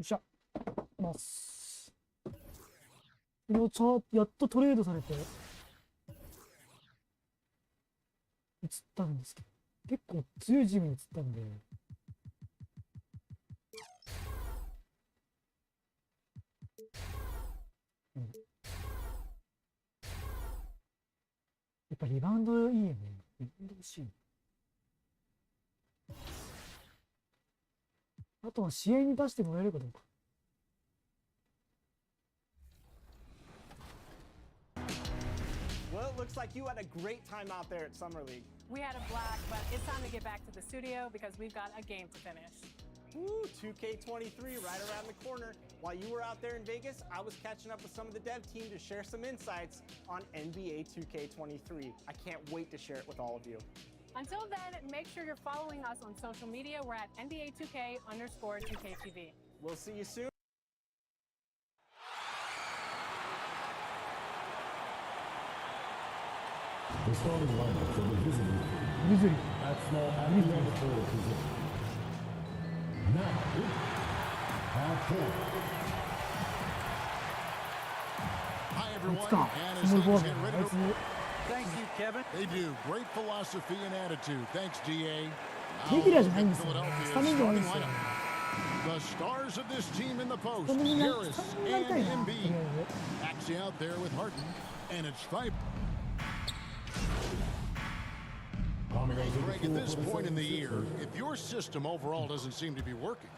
っしゃます。やっとトレードされて移ったんですけど、結構強いチームに移ったんで、やっぱリバウンドいいよね。リバウンド欲しい。あとは試合に出してもらえるかどうか。Well, it looks like you had a great time out there at Summer League. We had a blast, but it's time to get back to the studio because we've got a game to finish. Woo, 2K23 right around the corner. While you were out there in Vegas, I was catching up with some of the dev team to share some insights on NBA 2K23. I can't wait to share it with all of you. Until then, make sure you're following us on social media. We're at NBA2K_2KTV. We'll see you soon. The starting lineup for the Grizzlies. At small and forward position. Now, half court. Hi everyone, and as things get ready to... Thank you, Kevin. They do. Great philosophy and attitude. Thanks, GA. Philadelphia's starting lineup. The stars of this team in the post, Harris and Embiid. Actually out there with Harden, and it's Fiber. Greg, at this point in the year, if your system overall doesn't seem to be working,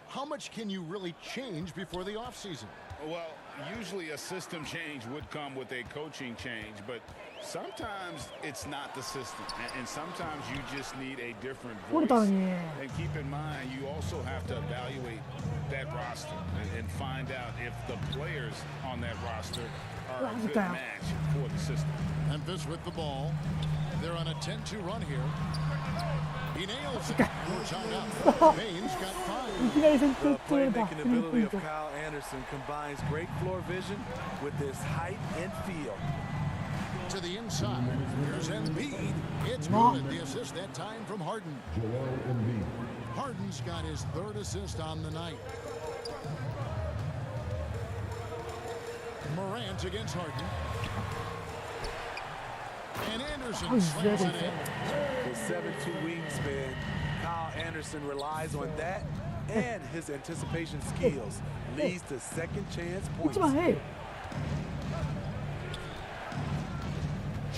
how much can you really change before the offseason? Well, usually a system change would come with a coaching change, but sometimes it's not the system, and sometimes you just need a different voice. And keep in mind, you also have to evaluate that roster and find out if the players on that roster are a good match for the system. Memphis with the ball. They're on a 10-2 run here. He nails it. Baines got 5. The playmaking ability of Kyle Anderson combines great floor vision with his height and feel. To the inside. Here's Embiid. It's good. The assist that time from Harden. Joel Embiid. Harden's got his 3rd assist on the night. Morant against Harden. And Anderson slams it in. With 7'2" wingspan, Kyle Anderson relies on that and his anticipation skills. Leads to second chance points.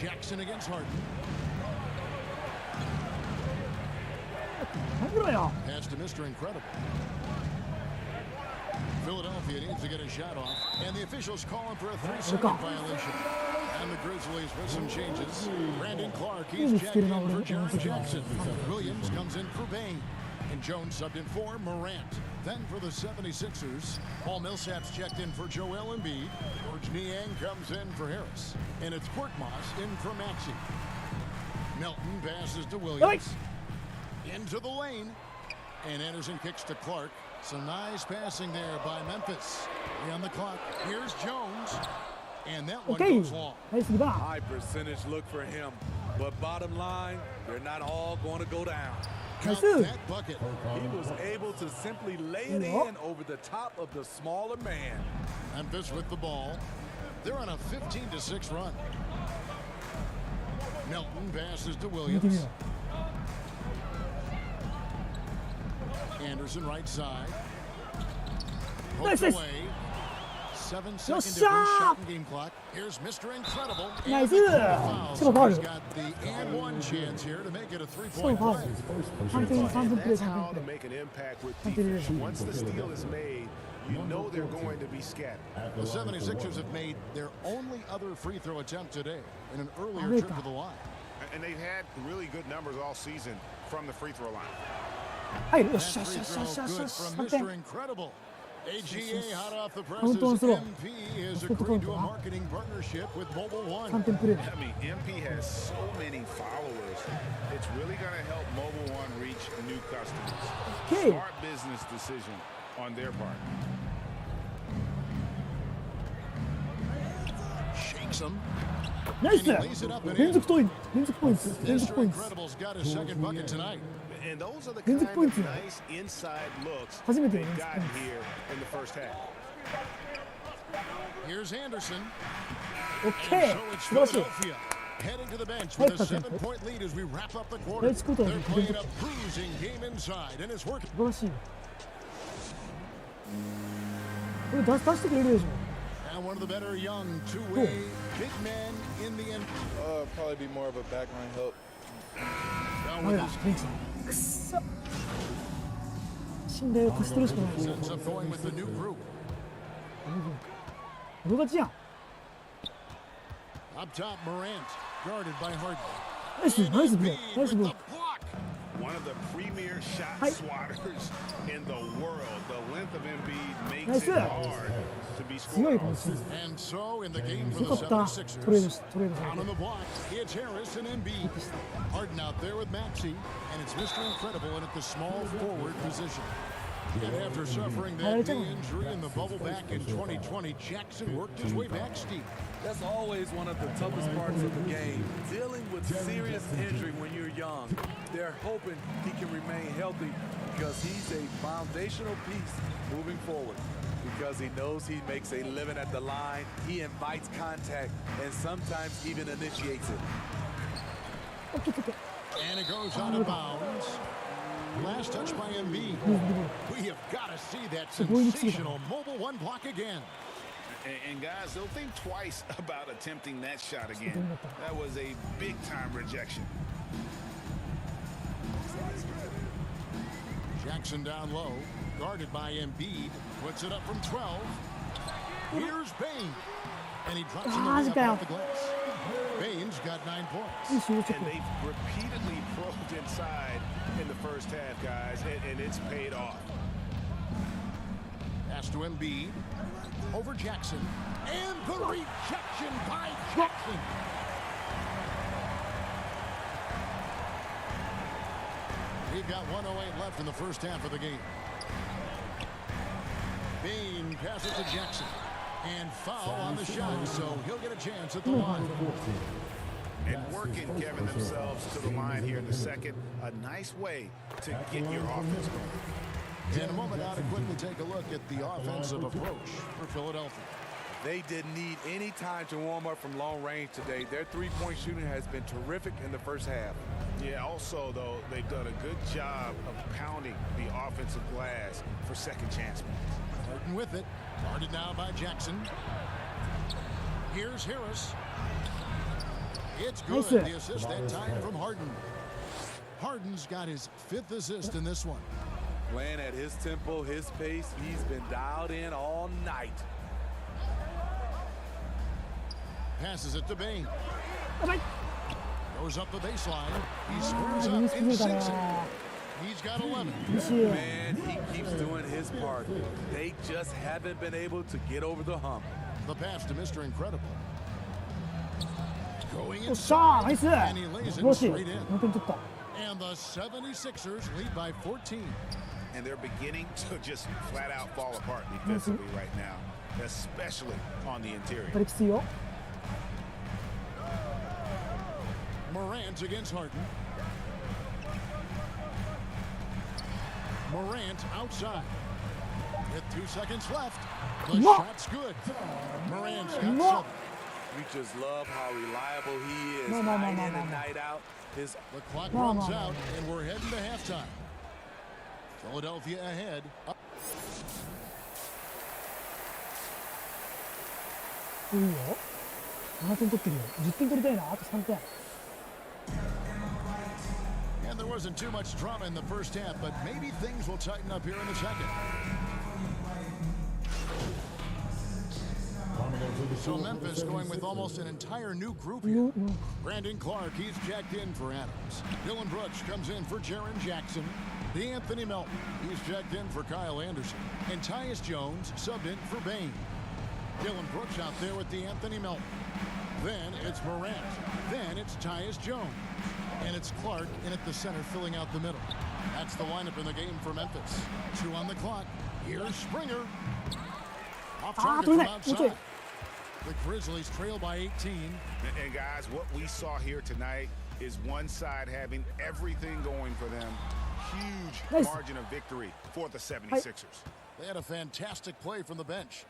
Jackson against Harden. Pass to Mr. Incredible. Philadelphia needs to get a shot off, and the officials calling for a 3-second violation. And the Grizzlies with some changes. Brandon Clark, he's checked in for Jaren Jackson. Williams comes in for Bain. And Jones subbed in for Morant. Then for the 76ers, Paul Millsap's checked in for Joel Embiid. George Niang comes in for Harris. And it's Korkmaz in for Maxey. Melton passes to Williams. Into the lane. And Anderson kicks to Clark. Some nice passing there by Memphis. On the clock. Here's Jones. And that one goes long. High percentage look for him. But bottom line, they're not all going to go down. Count that bucket. He was able to simply lay it in over the top of the smaller man. Memphis with the ball. They're on a 15-6 run. Melton passes to Williams. Anderson right side. Poked away. 7-second difference, shot and game clock. Here's Mr. Incredible. And he's got the and one chance here to make it a 3-point play. That's how to make an impact with defense. Once the steal is made, you know they're going to be scattered. The 76ers have made their only other free throw attempt today in an earlier trip to the line. And they've had really good numbers all season from the free throw line. That free throw good from Mr. Incredible. AGA hot off the presses. MP is agreed to a marketing partnership with Mobile One. I mean, MP has so many followers. It's really going to help Mobile One reach new customers. Smart business decision on their part. Shakes him. ナイス。連続ポイント。連続ポイント。連続 Mr. ポイント。 Incredible's got his second bucket tonight. And those are the 連 kind 続ポイン of トだ。 nice inside looks 初めて they've 連続ポイ gotten ント。 here in the first half. Here's Anderson. オッケ And ー。 so it's 素晴らしい。 Philadelphia heading to the bench with a 7-point lead as we wrap up the quarter. They're playing a bruising game inside, and it's working. 素晴らしい。これ出してくれるでしょ。 And one of the better young two-way big men in the end. Probably be more of a backline help. Down ダ with メだ。 his ベンチだ。くっそ。信頼を貸してるしかない。 ends up going with the new group. 俺勝ちやん。 Up top, Morant, guarded by Harden. ナイス、ナイスブロック。ナイスブロック。 One of the premier shot Hi. swatters in the world. The length of Embiid Nice makes it hit. hard to be 強 scored いこの on. チーム。 And so in the game for よ the かった。 76ers, トレードさ down れ on て。 the block, it's Harris and Embiid. Harden out there with Maxey, and it's Mr. Incredible in at the small forward position. And after suffering that knee injury in the bubble back in 2020, Jackson worked his way back steep. That's always one of the toughest parts of the game, dealing with serious injury when you're young. They're hoping he can remain healthy because he's a foundational piece moving forward. Because he knows he makes a living at the line, he invites contact, and sometimes even initiates it. オッケーオッケー。 And it goes out of bounds. Last touch by Embiid. We have got to see that sensational mobile one block again. And guys, they'll think twice about attempting that shot again. That was a big-time rejection. Jackson down low, guarded by Embiid, puts it up from 12. Here's Bain, and he drops him away up off the glass. Bain's got 9 points. And they've repeatedly probed inside in the first half, guys, and it's paid off. Pass to Embiid, over Jackson, and the rejection by Jackson. We've got 1:08 left in the first half of the game. Bain passes to Jackson, and foul on the shot, so he'll get a chance at the line. And working, Kevin, themselves to the line here in the second. A nice way to get your offense going. In a moment, now to quickly take a look at the offensive approach for Philadelphia. They didn't need any time to warm up from long range today. Their three-point shooting has been terrific in the first half. Yeah, also, though, they've done a good job of pounding the offensive glass for second chance points. Harden with it. Guarded now by Jackson. Here's Harris. It's good. The assist that time from Harden. Harden's got his 5th assist in this one. Playing at his tempo, his pace, he's been dialed in all night. Passes it to Bain. Bye-bye. Goes up the baseline. He squares up and sinks it. He's got 11. Man, he keeps doing his part. They just haven't been able to get over the hump. The pass to Mr. Incredible. Going おっしゃー、ナイス。 and he lays 素 it 晴らしい。 straight in. 4点取った。 And the 76ers lead by 14. And they're beginning to just flat out fall apart defensively right now, especially on the や interior. っぱりきついよ。 Morant against Harden. Morant outside. With 2 seconds left. The No. shot's good. Morant's got No. 7. We just love how reliable he is, No. night in and night out. His The clock No. runs out, and we're heading to halftime. Philadelphia ahead. Up いいよ。7点取ってるよ。10点取りたいな。あと3点。 And there wasn't too much drama in the first half, but maybe things will tighten up here in the second. So Memphis going with almost an entire new group here. Brandon Clark, he's jacked in for Adams. Dylan Brooks comes in for Jaren Jackson. Anthony Melton, he's jacked in for Kyle Anderson. And Tyus Jones subbed in for Bain. Dylan Brooks out there with the Anthony Melton. Then it's Morant. Then it's Tyus Jones. And it's Clark in at the center filling out the middle. That's the lineup in the game for Memphis. 2 on the clock. Here's Springer. Off target from outside. The Grizzlies trail by 18. And guys, what we saw here tonight is one side having everything going for them. Huge margin of victory for the 76ers. They had a fantastic play from the bench.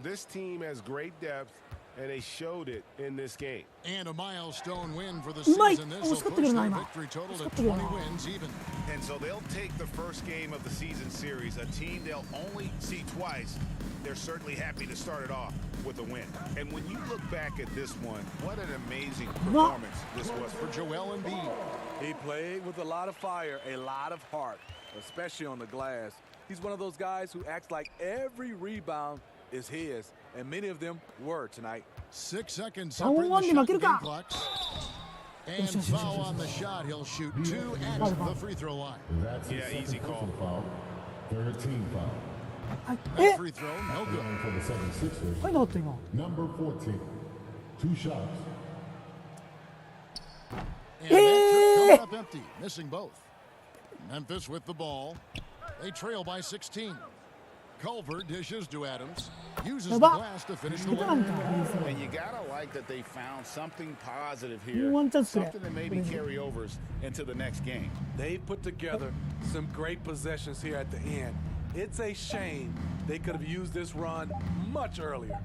This team has great depth, and they showed it in this game. And a milestone win for the season. This will push their victory total to 20 wins even. And so they'll take the first game of the season series, a team they'll only see twice. They're certainly happy to start it off with a win. And when you look back at this one, what an amazing performance this was for Joel Embiid. He played with a lot of fire, a lot of heart, especially on the glass. He's one of those guys who acts like every rebound is his, and many of them were tonight. 6 seconds separating the shot and game clocks. And foul on the shot. He'll shoot 2 at the free throw line. That's his second easy call. personal foul. Third team foul. That free throw, no good. And for the 76ers, 入んなかった今。 number 14. 2 shots. And that trip coming up empty, missing both. Memphis with the ball. They trail by 16. Culver dishes to Adams. Uses the glass to finish the 下手なん win. か。 And you gotta like that they found something positive here. ワンチャンスくれ。 Something that maybe carryovers into the next game. They put together some great possessions here at the end. It's a shame they could have used this run much earlier.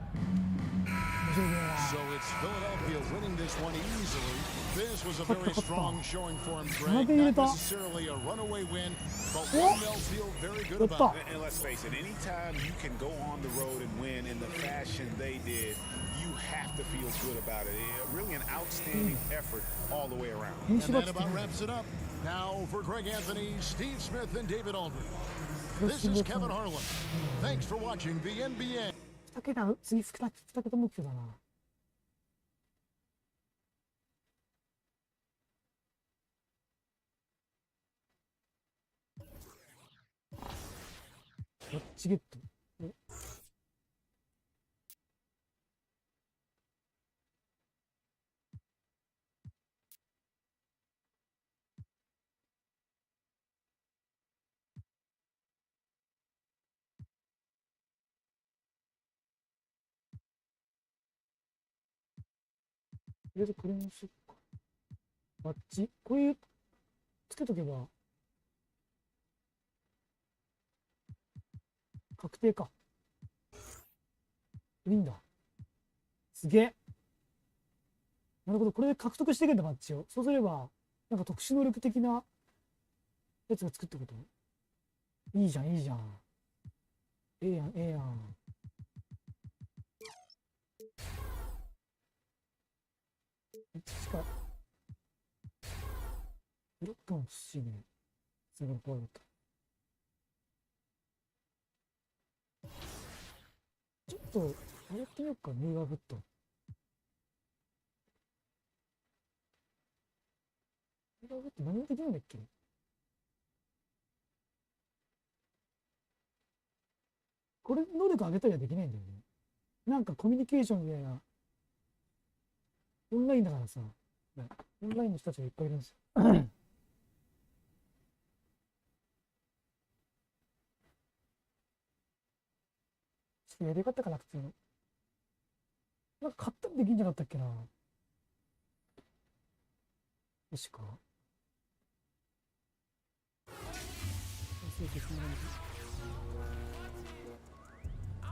So it's Philadelphia winning this one easily. This was a very strong showing for him, Greg. Not necessarily a runaway win, but one they'll feel very good about. And let's face it, anytime you can go on the road and win in the fashion they did, you have to feel good about it. Really an outstanding effort all the way around. And that about wraps it up. Now for Greg Anthony, Steve Smith, and David Aldridge. This is Kevin Harlan. Thanks for watching the NBA. 2桁、次2桁目標だな。バッチゲット。とりあえずこれにしよっか。バッチこういうつけとけば確定か。いいんだ。すげえ。なるほど、これで獲得していけんだ、バッチを。そうすればなんか特殊能力的なやつが作ってこと。いいじゃん、いいじゃん。ええやん、ええやん。近い。ブロックも欲しいね。すごい怖かった。ちょっと、あれやってみようか、ミーガーフット。ミーガーフット何もできないんだっけ？これ、能力上げたりはできないんだよね。なんかコミュニケーションみたいな。オンラインだからさ、オンラインの人たちがいっぱいいるんですよ。ちょっとやり方かな、普通の。なんか買ったりできんじゃなかったっけな。確か。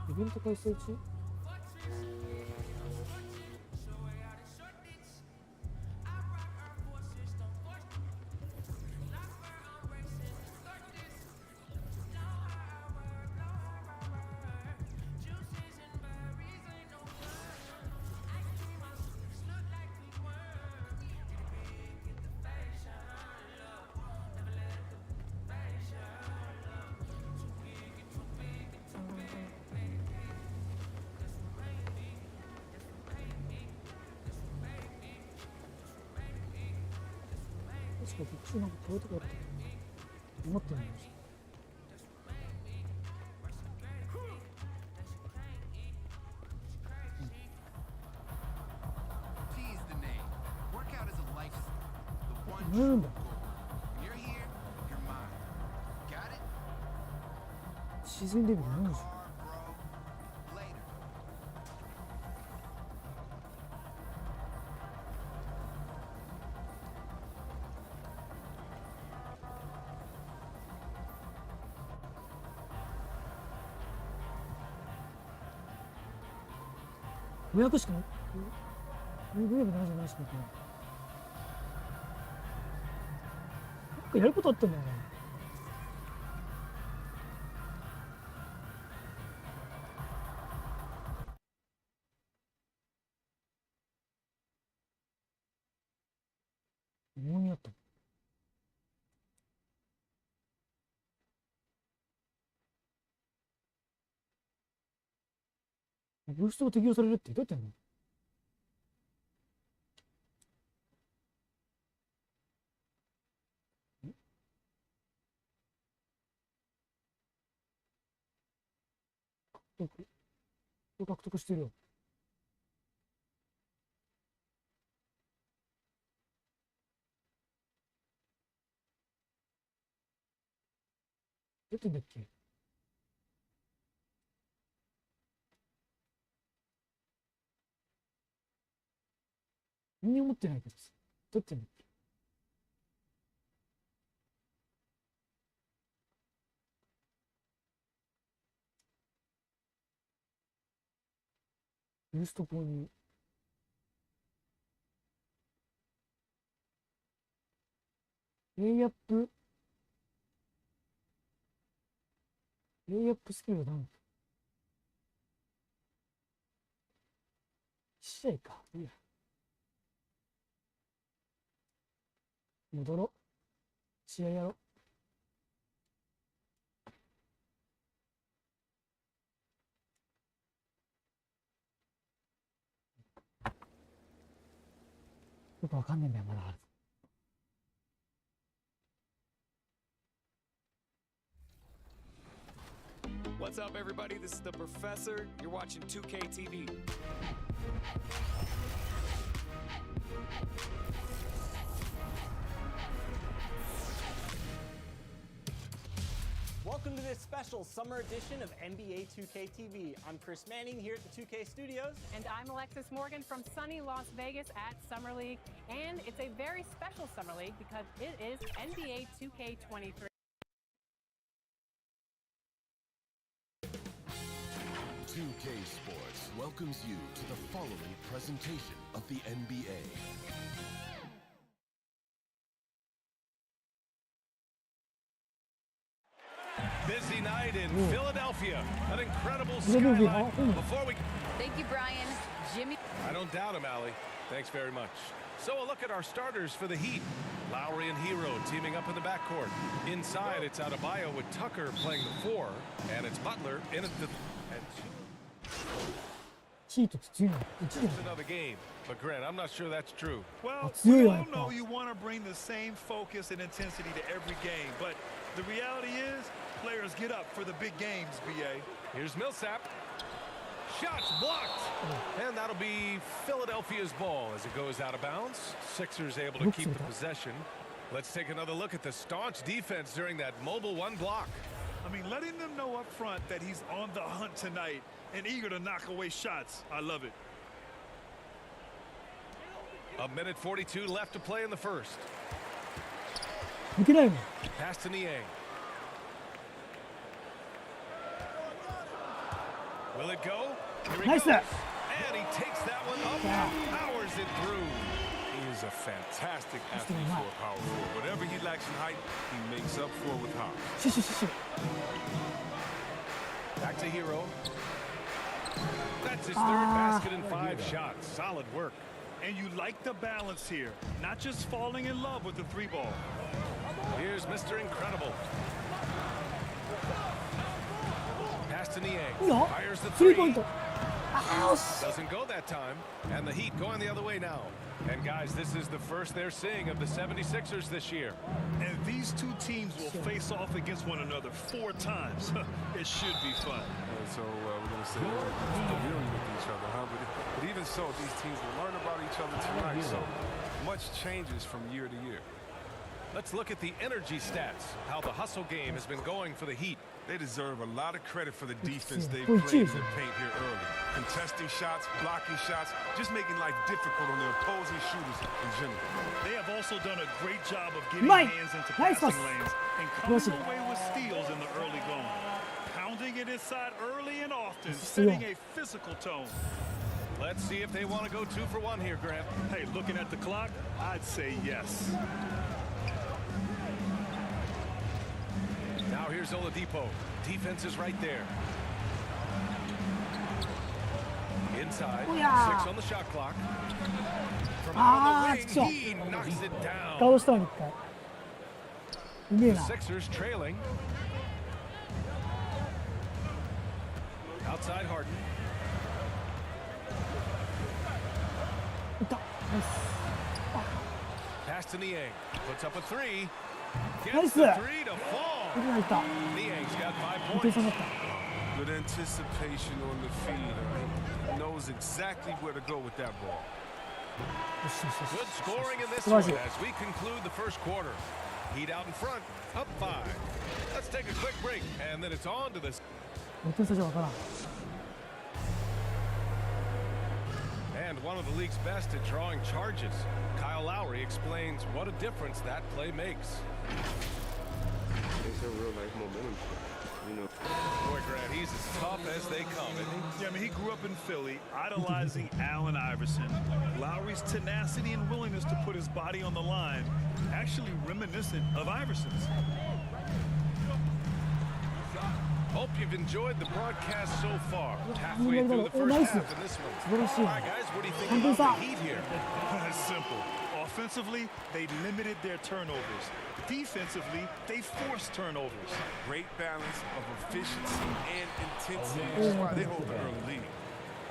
イベント開催中？こっちなんかこういうとこあった思ってないし。乗れるんだ。自然デビュー何でしょう。500しかも577しかない。なんかやることあったんだよな。重みあった。ブーストが適用されるってどうやってんの？獲得してるよ。出てんだっけ？みんな持ってないけどさ。どうやってんだっけ？ブースト購入。レイアップスキルが何？試合か。いいや。戻ろう。試合やろう。よくわかんねえんだよ、まだある。What's up, everybody? This is the Professor. You're watching 2K TV. Welcome to this special summer edition of NBA 2K TV. I'm Chris Manning here at the 2K Studios. And I'm Alexis Morgan from sunny Las Vegas at Summer League. And it's a very special Summer League because it is NBA 2K23. 2K Sports welcomes you to the following presentation of the NBA. Busy night in Philadelphia. An incredible skyline. Before we... Thank you, Brian. Jimmy. I don't doubt him, Allie. Thanks very much. So a look at our starters for the Heat. Lowry and Hero teaming up in the backcourt. Inside, it's Adebayo with Tucker playing the 4, and it's Butler in at the... It's another game, but Grant, I'm not sure that's true. Well, we all know you want to bring the same focus and intensity to every game, but the reality is players get up for the big games, BA. Here's Millsap. Shots blocked. And that'll be Philadelphia's ball as it goes out of bounds. Sixers able to keep the possession. Let's take another look at the staunch defense during that mobile 1 block. I mean, letting them know up front that he's on the hunt tonight and eager to knock away shots. I love it. A minute 42 left to play in the first. Pass to Niang. Will it go? Here he goes. And he takes that one up and powers it through. He is a fantastic athlete for a power forward. Whatever he lacks in height, he makes up for with height. Back to Hero. That's his third basket in 5 shots. Solid work. And you like the balance here, not just falling in love with the 3 ball. Here's Mr. Incredible. Pass to Niang. Fires the 3. Doesn't go that time. And the Heat going the other way now. And guys, this is the first they're seeing of the 76ers this year. And these two teams will face off against one another 4 times. It should be fun. So we're going to say we're dealing with each other, huh? But even so, these teams will learn about each other tonight. So much changes from year to year. Let's look at the energy stats, how the hustle game has been going for the Heat. They deserve a lot of credit for the defense they've played in the paint here early. Contesting shots, blocking shots, just making life difficult on the opposing shooters in general. They have also done a great job of getting hands into passing lanes and coming away with steals in the early going. Pounding it inside early and often, setting a physical tone. Let's see if they want to go 2 for 1 here, Grant. Hey, looking at the clock, I'd say yes. Now here's Oladipo. Defense is right there. Inside, 6 on the shot clock. From out on the wing, he knocks it down. 倒したの一回。うめえ The な。 Sixers trailing. Outside Harden. いった。ナイス。 Pass to Niang. Puts up a 3. Nice. Gets the 3 to fall. いった。 Niang's got 5 伊藤 points. さんだった。 Good anticipation on the feed. I mean, knows exactly where to go with that ball. よしよしよし。 Good scoring in this 素晴ら one しい。 as we conclude the first quarter. Heat out in front, up 5. Let's take a quick break, and then it's on to this. 6点差じゃわからん。 And one of the league's best at drawing charges. Kyle Lowry explains what a difference that play makes. It's a real life momentum. You know. Boy, Grant, he's as tough as they come, isn't he? Yeah, I mean, he grew up in Philly, idolizing Allen Iverson. Lowry's tenacity and willingness to put his body on the line, actually reminiscent of Iverson's. Hope you've enjoyed the broadcast so far. Halfway through the first half in this one. All right, guys, what do you think about the Heat here? It's simple. Offensively, they limited their turnovers. Defensively, they forced turnovers. Great balance of efficiency and intensity. That's why they hold the early lead.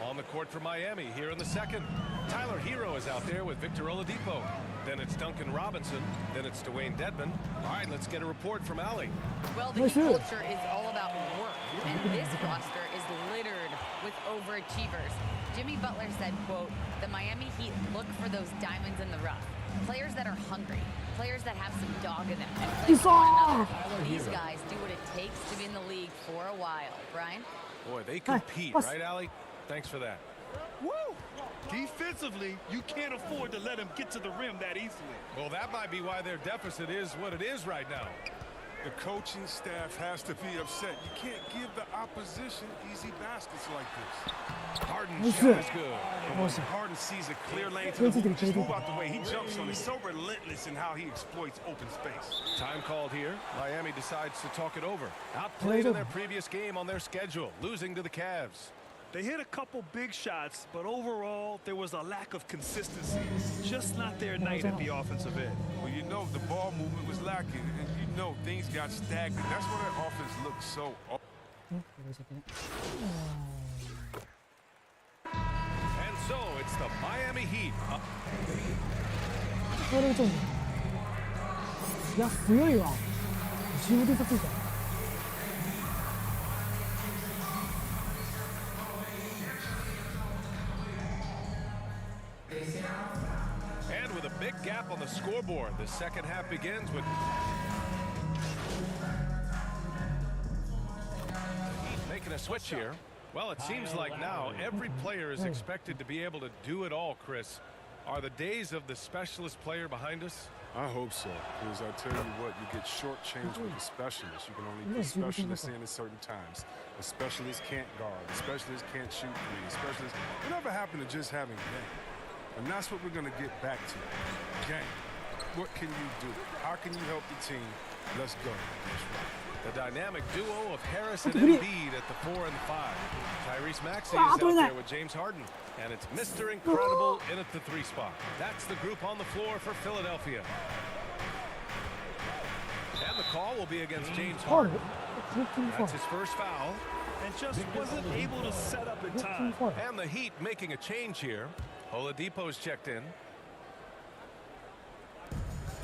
On the court for Miami here in the second. Tyler Hero is out there with Victor Oladipo. Then it's Duncan Robinson. Then it's Dwayne Dedman. All right, let's get a report from Allie. Well, the Heat culture is all about work, and this roster is littered with overachievers. Jimmy Butler said, quote, "The Miami Heat look for those diamonds in the rough. Players that are hungry, players that have some dog in them, and play for one another. These guys do what it takes to be in the league for a while." Brian? Boy, they compete, right, Allie? Thanks for that. Woo! Defensively, you can't afford to let him get to the rim that easily. Well, that might be why their deficit is what it is right now. The coaching staff has to be upset. You can't give the opposition easy baskets like this. Harden's shot is good. But when Harden sees a clear lane to the hoop, just move out the way. He jumps on it. So relentless in how he exploits open space. Time called here. Miami decides to talk it over. Outplayed in their previous game on their schedule, losing to the Cavs. They hit a couple big shots, but overall, there was a lack of consistency. Just not their night at the offensive end. Well, you know, the ball movement was lacking, and you know things got stagnant. That's why their offense looked so... And so, it's the Miami Heat. これ打つんだ。いや、強いわ。15点差ついた。And with a big gap on the scoreboard, the second half begins with making a switch here. Well, it seems like now every player is expected to be able to do it all, Chris. Are the days of the specialist player behind us? I hope so, because I tell you what, you get shortchanged with the specialists. You can only put specialists in at certain times. A specialist can't guard. A specialist can't shoot three. A specialist... Whatever happened to just having game? And that's what we're going to get back to. Game. What can you do? How can you help the team? Let's go. The dynamic duo of Harris and Embiid at the 4 and 5. Tyrese Maxey is out there with James Harden. And it's Mr. Incredible in at the 3 spot. That's the group on the floor for Philadelphia. And the call will be against James Harden. That's his first foul. And just wasn't able to set up in time. And the Heat making a change here. Oladipo's checked in.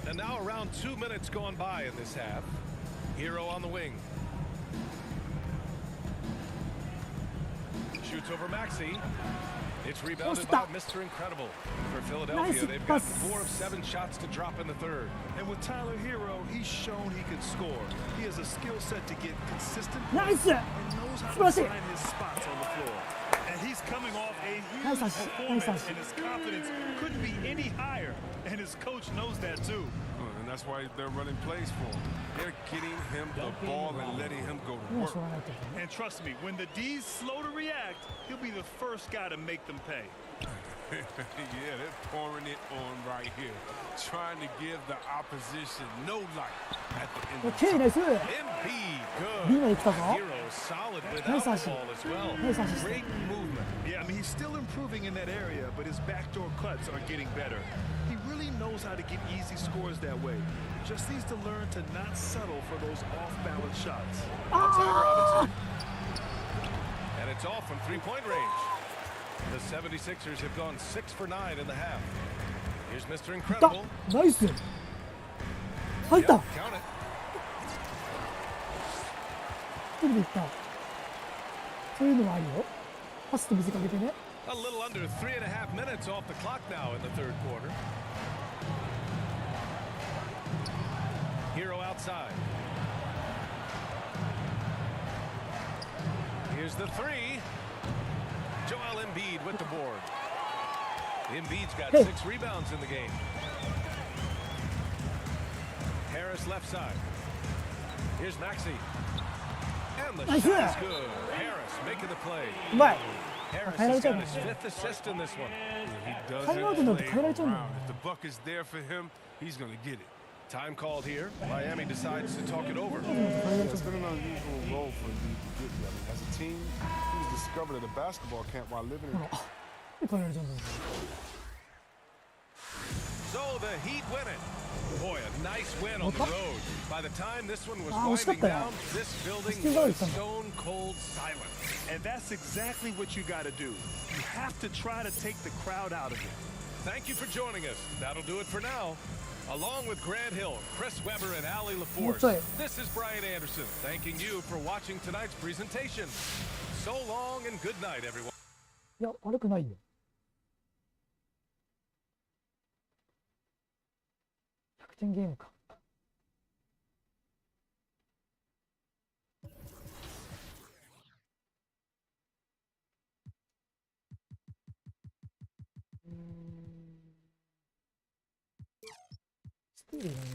And now around 2 minutes gone by in this half. Hero on the wing. Shoots over Maxey. It's rebounded by Mr. Incredible. For Philadelphia, they've got 4 of 7 shots to drop in the third. And with Tyler Hero, he's shown he can score. He has a skill set to get consistent points and knows how to find his spots on the floor. And he's coming off a huge performance, and his confidence couldn't be any higher. And his coach knows that too. And That's why they're running plays for him. They're getting him the ball and letting him go to work. And trust me, when the D's slow to react, he'll be the first guy to make them pay. Yeah, they're pouring it on right here, trying to give the opposition no light at the end of the time. Embiid, good. Hero solid without the ball as well. Great movement. Yeah, I mean, he's still improving in that area, but his backdoor cuts are getting better. He really knows how to get easy scores that way. Just needs to learn to not settle for those off-balance shots. Outside Robinson. And it's off from three-point range. The 76ers have gone 6 for 9 in the half. Here's Mr. Incredible. Nice. Yep, count it. 一人でいった。そういうのもあるよ。パスと見せかけてね。A little under 3.5 minutes off the clock now in the third quarter. Hero outside. Here's the three. Joel Embiid with the board. Embiid's got 6 rebounds in the game. Harris left side. Here's Maxey. And the shot is good. Harris making the play. Harris has got his 5th assist in this one. He doesn't play around. If the buck is there for him, he's going to get it. Time called here. Miami decides to talk it over. It's been an unusual role for Embiid to get here. I mean, as a team, he's discovered at a basketball camp while living in. So the Heat win it. Boy, a nice win on the road. By the time this one was winding down, this building was stone cold silent. And that's exactly what you got to do. You have to try to take the crowd out of it. Thank you for joining us. That'll do it for now. Along with Grant Hill, Chris Webber, and Ali LaForce, this is Brian Anderson, thanking you for watching tonight's presentation. So long and good night, everyone. いや、悪くないよ。100点ゲームか。ストーリーがね。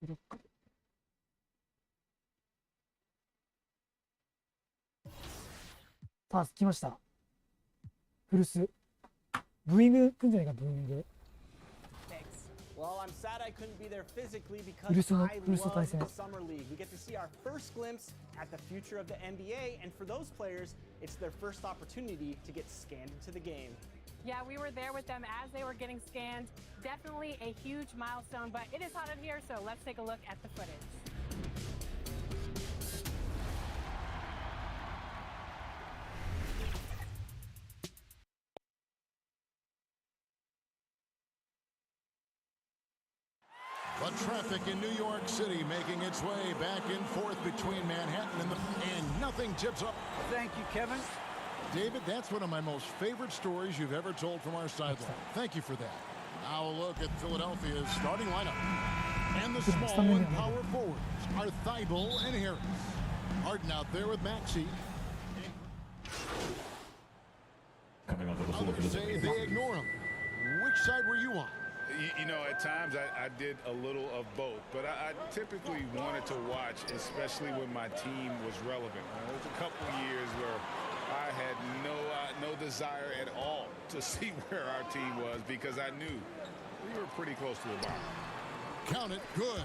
ブロック。さあ、来ました。フルス。ブーイング来んじゃないか、ブーイング。Well, I'm sad I couldn't be there physically because I love the Summer League. We get to see our first glimpse at the future of the NBA, and for those players, it's their first opportunity to get scanned into the game. Yeah, we were there with them as they were getting scanned. Definitely a huge milestone, but it is hot in here, so let's take a look at the footage. The traffic in New York City making its way back and forth between Manhattan and nothing tips up. Thank you, Kevin. David, that's one of my most favorite stories you've ever told from our sideline. Thank you for that. Now a look at Philadelphia's starting lineup. And the small and power forwards are Thibault and Harris. Harden out there with Maxey. Others say they ignore him. Which side were you on? You know, at times I did a little of both, but I typically wanted to watch, especially when my team was relevant. There was a couple years where I had no desire at all to see where our team was because I knew we were pretty close to the bottom. Count it, good.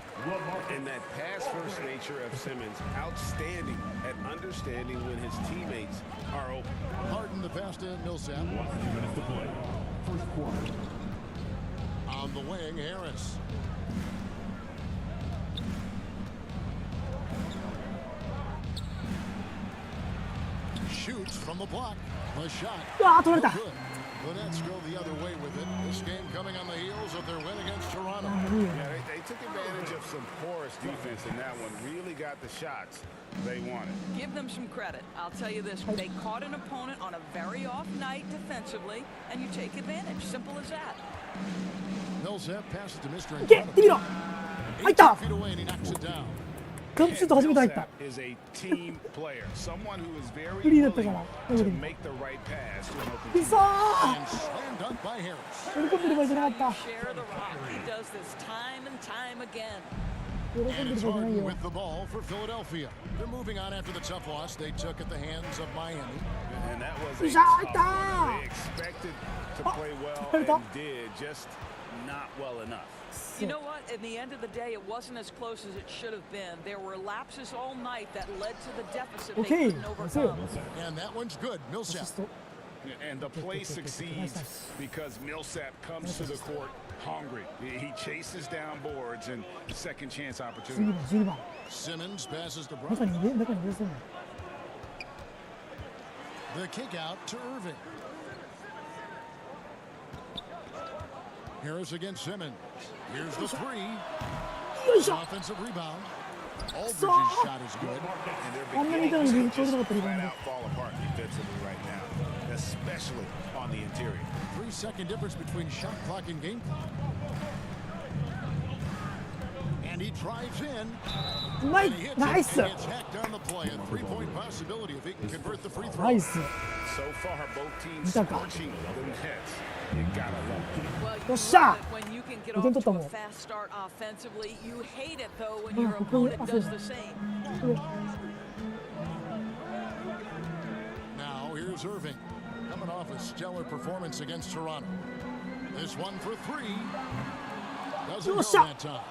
And that pass-first nature of Simmons, outstanding at understanding when his teammates are open. Harden the pass to Millsap. 2 minutes to play. First quarter. On the wing, Harris. Shoots from the block. The shot. No good. The Nets go the other way with it. This game coming on the heels of their win against Toronto. Yeah, they took advantage of some porous defense in that one. Really got the shots they wanted. Give them some credit. I'll tell you this. They caught an opponent on a very off night defensively, and you take advantage. Simple as that. Millsap passes to Mr. Incredible. 8 feet away and he knocks it down. ジャンプシュート初めて入った。 is a team player, someone who is very フリーだったから willing to make the right pass to an open くそ teammate. ー And slam dunk by Harris. 喜んでる場合じゃなかった。 Share the rock. He does this time and time again. 喜んで And る it's 場合じゃない Harden よ。 with the ball for Philadelphia. They're moving on after the tough loss they took at the hands of Miami. And that was よ a っしゃ tough 入った one. ー They expected to play well 入れた and did, just not well enough. You know what? In the end of the day, it wasn't as close as it should have been. There were lapses all night that led to the deficit they Okay, couldn't that's it. overcome. And that one's good. ア Millsap. シスト。 And the play succeeds because Millsap comes to the court hungry. He chases down boards and second chance 12 opportunity. 番、12番。 Simmons passes to 中 Brown. に入れ、中に入れそうな。 The kick out to Irving. Harris against Simmons. Here's the three. よいしょ。 Offensive rebound. Aldridge's So- shot is good. And they're あんなに beginning 見たのに to ちょう just どよかったリバウン flat ド。 out fall apart defensively right now, especially on the interior. 3-second difference between shot clock and game clock. And he drives in. うまい And he hits ナイ it ス and gets hacked on the play. A three-point possibility if he can convert the free ナ throw. イス So far, both teams 見たか scorching the nets. You gotta love it. Well, you よっしゃ love it when you can get 5点 off 取った to も a ん。 fast start offensively. You hate it though when あ your ここに opponent 焦る does the same. Now here's Irving. Coming off a stellar performance against Toronto. This one for three. Doesn't go that time.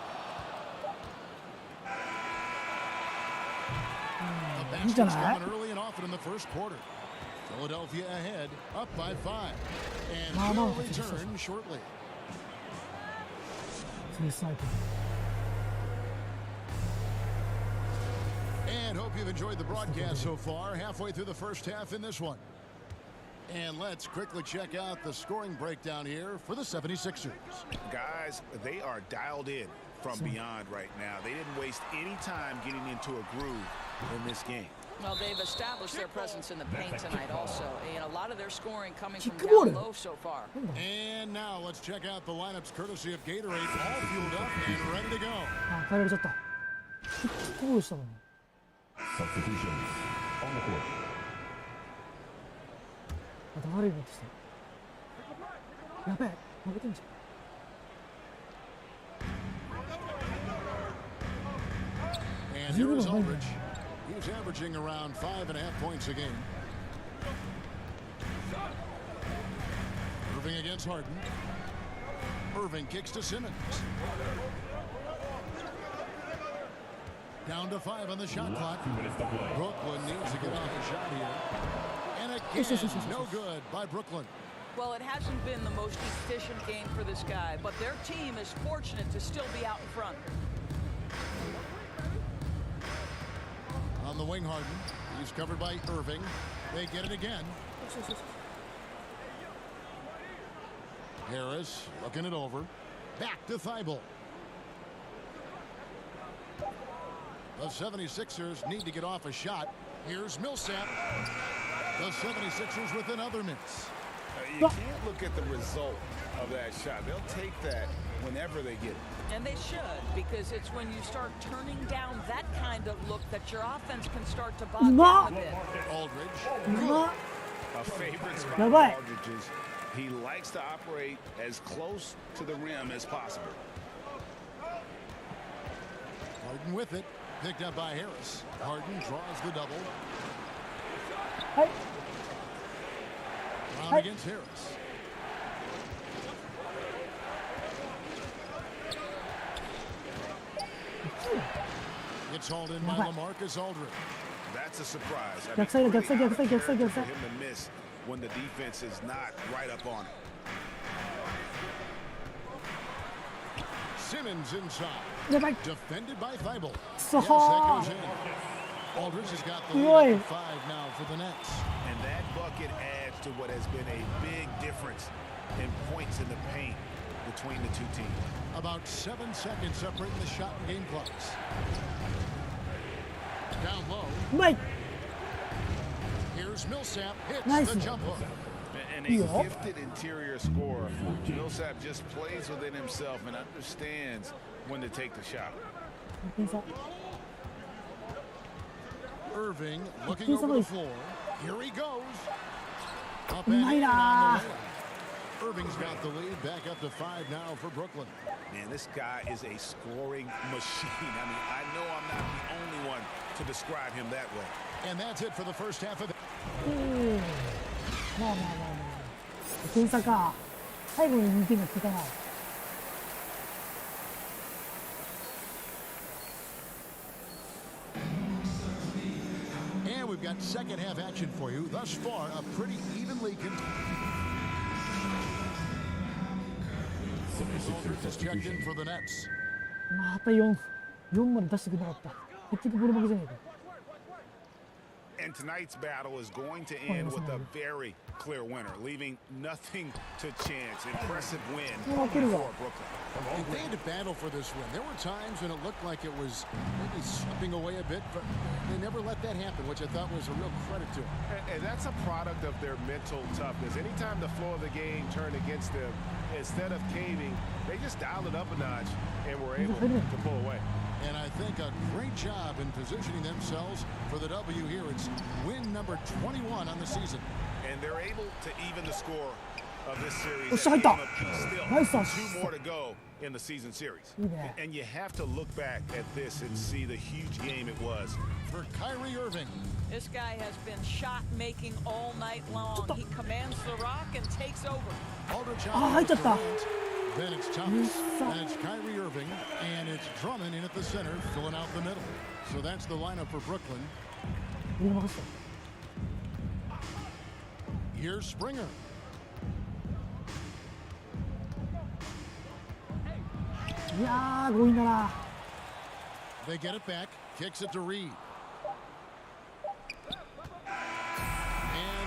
The いいんじゃ basket's ない coming early and often in the first quarter. Philadelphia ahead, up by 5. And No, no, he'll it's just- return shortly. ツースナイプ。 And hope you've enjoyed the broadcast so far. Halfway through the first half in this one. And let's quickly check out the scoring breakdown here for the 76ers. Guys, they are dialed in from beyond right now. They didn't waste any time getting into a groove in this game. Well, they've established their presence in the paint tonight also. And a lot of their scoring coming from Kickball. down low so far. And now let's check out the lineups courtesy of Gatorade, all fueled up and ready to go. あ、変えられちゃった。キックボールしたもん。 Substitutions on the court. あ、流れるようにした。やべえ、負けてんじゃん。 And here is Aldridge. He's averaging around 5.5 points a game. Irving against Harden. Irving kicks to Simmons. Down to 5 on the shot clock. Brooklyn needs to get off a shot here. And again, no good by Brooklyn. Well, it hasn't been the most efficient game for this guy, but their team is fortunate to still be out in front. On the wing, Harden. He's covered by Irving. They get it again. Harris looking it over. Back to Thibault. The 76ers need to get off a shot. Here's Millsap. The 76ers with another miss. You can't look at the result of that shot. They'll take that whenever they get it. And they should, because it's when you start turning down that kind of look that your offense can start to bog down a bit. Aldridge. A favorite spot Yeah, of right. Aldridge's. He likes to operate as close to the rim as possible. Harden with it. Picked up by Harris. Harden draws the double. Hey. Brown against Harris. It's hauled in by LaMarcus Aldridge. That's a surprise. I mean,逆サイド、逆サイド、逆サイド、逆サイド、逆サ for イ him to miss when the defense is not right up on it. Simmons inside. ド。やばい。 Defended by Thibault. くそ Yes, that ー goes in. Aldridge has got the すごい。 lead up to 5 now for the Nets. And that bucket adds to what has been a big difference in points in the paint between the two teams. About 7 seconds separating the shot and game clocks. Down low. うまい。 Here's Millsap. Hits Nice. the jump hook. And a gifted interior scorer. Millsap just plays within himself and understands when to take the shot. 2点差。Irving looking over the floor. Here he goes. Up and in on the layup. Irving's got the lead. Back up to 5 now for Brooklyn. Man, this guy is a scoring machine. I mean, I know I'm not the only one to describe him that way. And that's it for the first half of the... まあ。点差か。最後に2点がついたな。And we've got second half action for you. Thus far, a pretty evenly checked in for the Nets. また4まで出してくれなかった。結局ボロ負けじゃねえか。And tonight's battle is going to end with a very clear winner, leaving nothing to chance. Impressive win for Brooklyn. They had to battle for this win. There were times when it looked like it was maybe slipping away a bit, but they never let that happen, which I thought was a real credit to them. And that's a product of their mental toughness. Anytime the flow of the game turned against them, instead of caving, they just dialed it up a notch and were able to pull away. And I think a great job in positioning themselves for the W here. It's win number 21 on the season. And they're able to even the score of this series. Still 2 more to go in the season series. And you have to look back at this and see the huge game it was for Kyrie Irving. This guy has been shot making all night long. He commands the rock and takes over. Then it's Thomas, and it's Kyrie Irving, and it's Drummond in at the center, filling out the middle. So that's the lineup for Brooklyn. Here's Springer. They get it back, kicks it to Reed.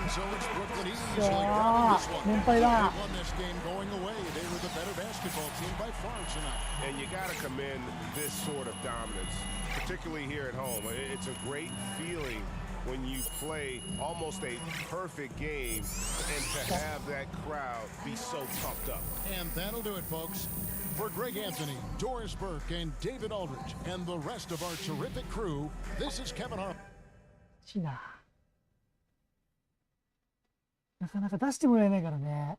So it's Brooklyn easily grabbing this one. They won this game going away. They were the better basketball team by far tonight. And you got to commend this sort of dominance, particularly here at home. It's a great feeling when you play almost a perfect game and to have that crowd be so pumped up. And that'll do it, folks. For Greg Anthony, Doris Burke, and David Aldridge, and the rest of our terrific crew, this is Kevin Harlan. なかなか出してもらえないからね。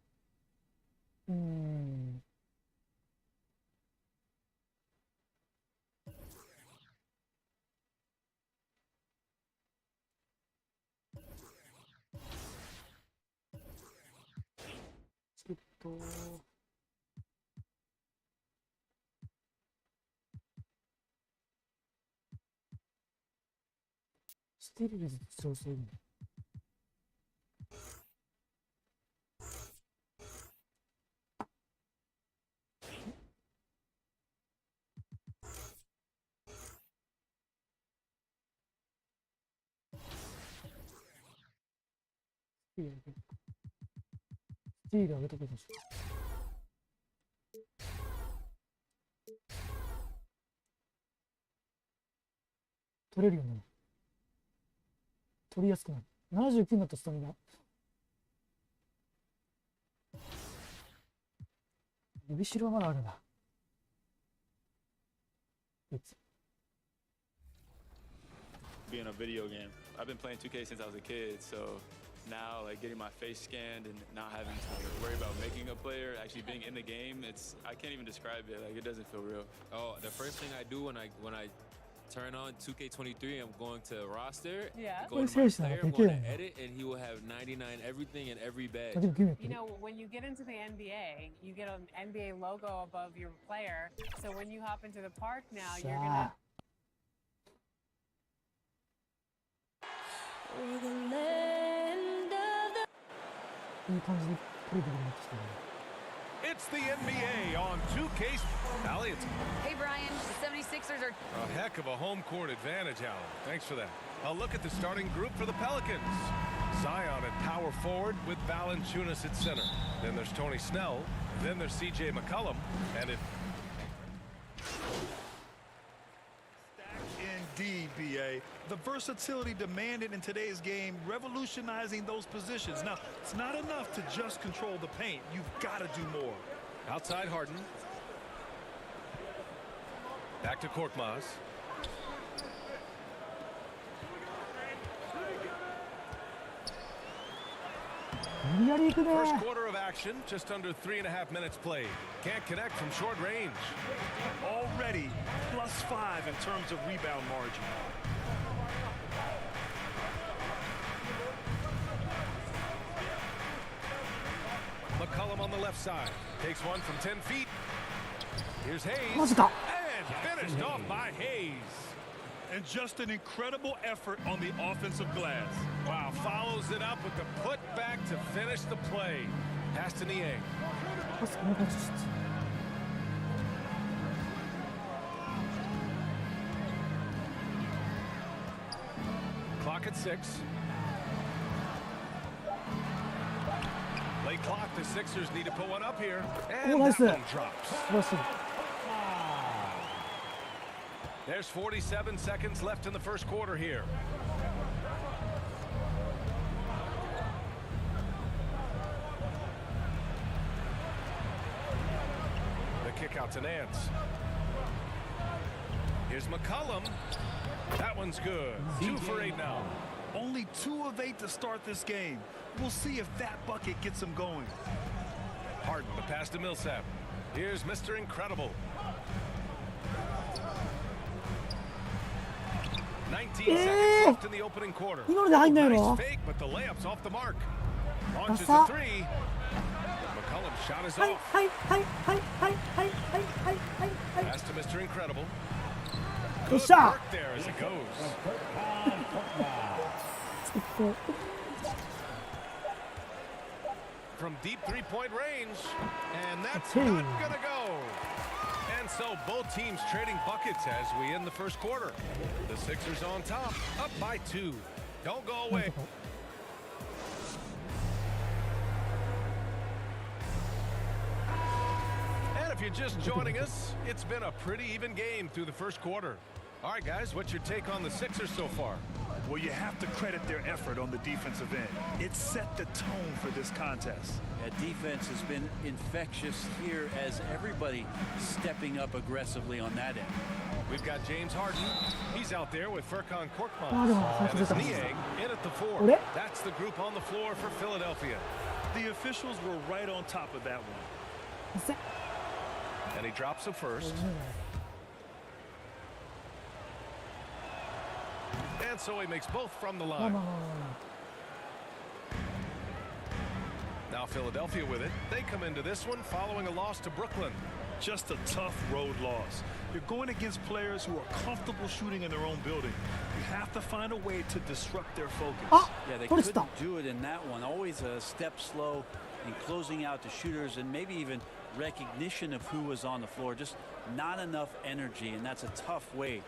ステルレス調整。スティール上げとくでしょ。取れるよね。取りやすくなる。79になったスタミナ。伸びしろはまだあるな。Being a video game. I've been playing 2K since I was a kid, so now like getting my face scanned and not having to worry about making a player, actually being in the game, I can't even describe it. Like it doesn't feel real. Oh, the first thing I do when I turn on 2K23, I'm going to roster, going to my player, I'm going to edit, and he will have 99 everything in every badge. You know, when you get into the NBA, you get an NBA logo above your player. So when you hop into the park now, you're gonna. It's the NBA on 2K. Allie, Hey, Brian. The 76ers are... A heck of a home court advantage, Allen. Thanks for that. A look at the starting group for the Pelicans. Zion at power forward with Valanciunas at center. Then there's Tony Snell. Then there's C.J. McCollum. And it... Indeed, B.A. The versatility demanded in today's game, revolutionizing those positions. Now, it's not enough to just control the paint. You've got to do more. Outside Harden. Back to Korkmaz. First quarter of action, just under 3.5 minutes played. Can't connect from short range. Already +5 in terms of rebound margin. McCollum on the left side. Takes one from 10 feet. Here's Hayes. マジか。 And finished off by Hayes. And just an incredible effort on the offensive glass. Wow, follows it up with the putback to finish the play. Pass to Niang. Clock at 6. Late clock, the Sixers need to put one up here. And that one drops. There's 47 seconds left in the first quarter here. The kick out to Nance. Here's McCollum. That one's good. 2 for 8 now. Only 2 of 8 to start this game. We'll see if that bucket gets him going. Harden, the pass to Millsap. Here's Mr. Incredible. 19 seconds left in the opening quarter. Nice fake, but the layup's off the mark. Launches the 3. McCollum's shot is off. Pass to Mr. Incredible. Good work there as it goes. From deep three-point range, and that's not gonna go. And so both teams trading buckets as we end the first quarter. The Sixers on top, up by 2. Don't go away. And if you're just joining us, it's been a pretty even game through the first quarter. All right, guys, what's your take on the Sixers so far? Well, you have to credit their effort on the defensive end. It set the tone for this contest. That defense has been infectious here as everybody stepping up aggressively on that end. We've got James Harden. He's out there with Furkan Korkmaz. And it's Niang in at the 4. That's the group on the floor for Philadelphia. The officials were right on top of that one. And he drops the first. And so he makes both from the line. Now Philadelphia with it. They come into this one following a loss to Brooklyn. Just a tough road loss. You're going against players who are comfortable shooting in their own building. You have to find a way to disrupt their focus. Yeah, they couldn't do it in that one. Always a step slow in closing out the shooters and maybe even recognition of who was on the floor. Just not enough energy, and that's a tough way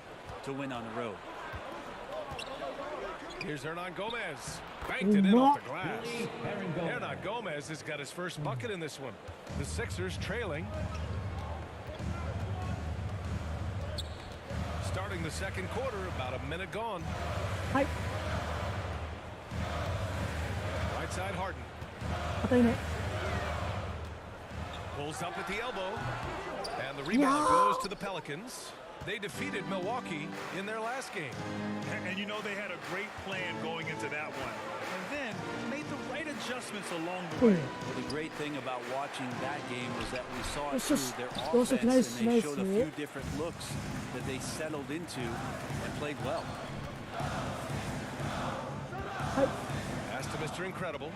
to win on the road. Here's Hernan Gomez. Banked it in off the glass. Hernan Gomez has got his first bucket in this one. The Sixers trailing. Starting the second quarter, about a minute gone. Right side Harden. Pulls up at the elbow. And the rebound goes to the Pelicans. They defeated Milwaukee in their last game. And you know they had a great plan going into that one. And then made the right adjustments along the way. Well, the great thing about watching that game was that we saw it through their offense, and they showed a few different looks that they settled into and played well. Pass to Mr. Incredible.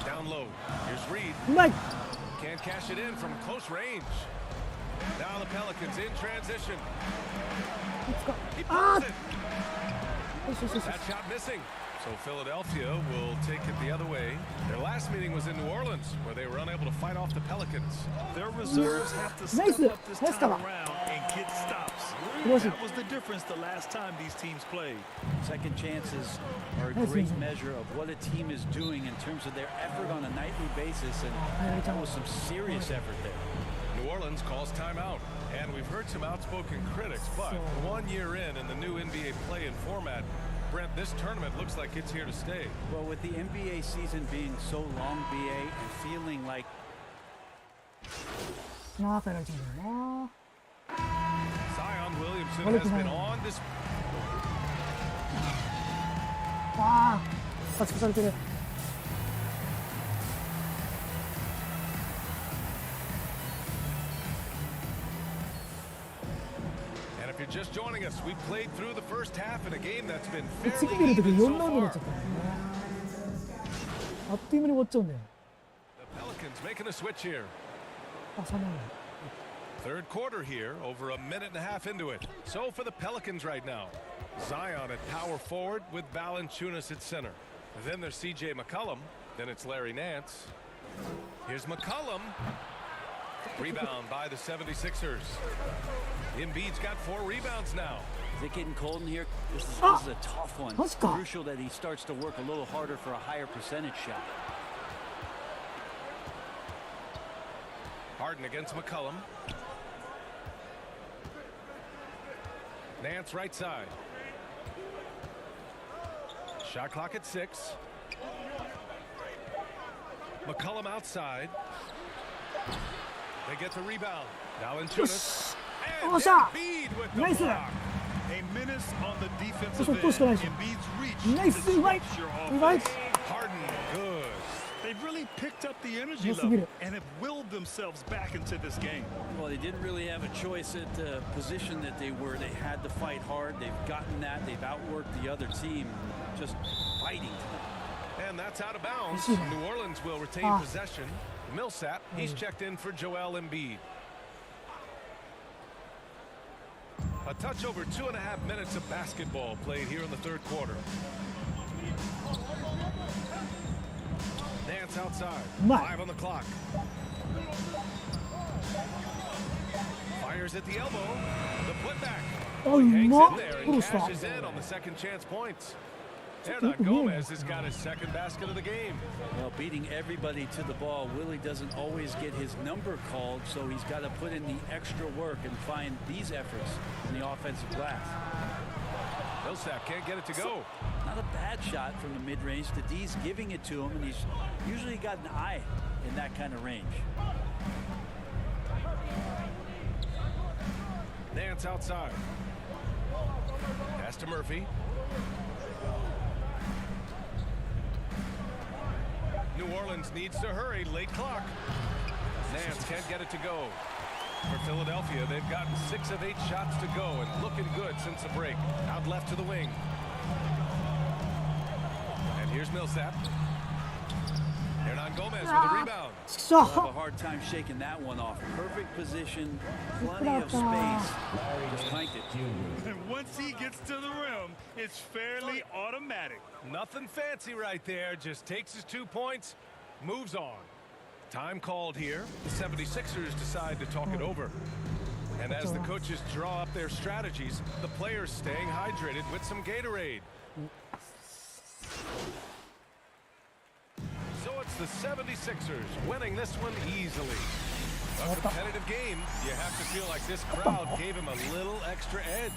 Down low. Here's Reed. Can't cash it in from close range. Now the Pelicans in transition. He pulls it. That shot missing. So Philadelphia will take it the other way. Their last meeting was in New Orleans, where they were unable to fight off the Pelicans. Their reserves have to step up this time around and get stops. That was the difference the last time these teams played. Second chances are a great measure of what a team is doing in terms of their effort on a nightly basis, and that was some serious effort there. New Orleans calls timeout, and we've heard some outspoken critics, but 1 year in the new NBA play-in format, Brent, this tournament looks like it's here to stay. Well, with the NBA season being so long, BA, and feeling like Zion Williamson has been on this. ああ、勝ち越されてる。And if you're just joining us, we played through the first half in a game that's been 次 fairly 出るとき even 4 so ラウンドになっ far. ちゃったんだよね。あっという間に終わっちゃうんだよ。 The Pelicans making a switch here. あ、3ラウンド。 Third quarter here, over a minute and a half into it. So for the Pelicans right now, Zion at power forward with Valanciunas at center. Then there's C.J. McCollum. Then it's Larry Nance. Here's McCollum. Rebound by the 76ers. Embiid's got 4 rebounds now. Is it getting cold in here? This is a tough one. Let's go. Crucial that he starts to work a little harder for a higher percentage shot. Harden against McCollum. Nance right side. Shot clock at 6. McCollum outside. They get the rebound. Valanciunas. And Embiid with the block. A menace on the defensive そうそう、通してないでしょ。 Embiid's reach ナイス、うまい。うまい。 Harden, good. They've really picked up the energy 良すぎる。 level and have willed themselves back into this game. Well, they didn't really have a choice at the position that they were. They had to fight hard. They've gotten that. They've outworked the other team, just fighting to them. And that's out of bounds. New Orleans will retain possession. Millsap, he's checked in for Joel Embiid. A touch over 2.5 minutes of basketball played here in the third quarter. Nance outside. 5 on the clock. Fires at the elbow. The putback. Oh, He hangs no. in there and cashes in on the second chance points. Hernan Gomez has got his second basket of the game. Well, beating everybody to the ball, Willie doesn't always get his number called, so he's got to put in the extra work and find these efforts in the offensive glass. Millsap can't get it to go. Not a bad shot from the mid-range. The D's giving it to him, and he's usually got an eye in that kind of range. Nance outside. Pass to Murphy. New Orleans needs to hurry. Late clock. Nance can't get it to go. For Philadelphia, they've gotten 6 of 8 shots to go and looking good since the break. Out left to the wing. And here's Millsap. Hernan Gomez with a rebound. They'll have a hard time shaking that one off. Perfect position, plenty of space. Just clanked it. And once he gets to the rim, it's fairly automatic. Nothing fancy right there. Just takes his 2 points, moves on. Time called here. The 76ers decide to talk it over. And as the coaches draw up their strategies, the players staying hydrated with some Gatorade. So it's the 76ers winning this one easily. A competitive game. You have to feel like this crowd gave him a little extra edge.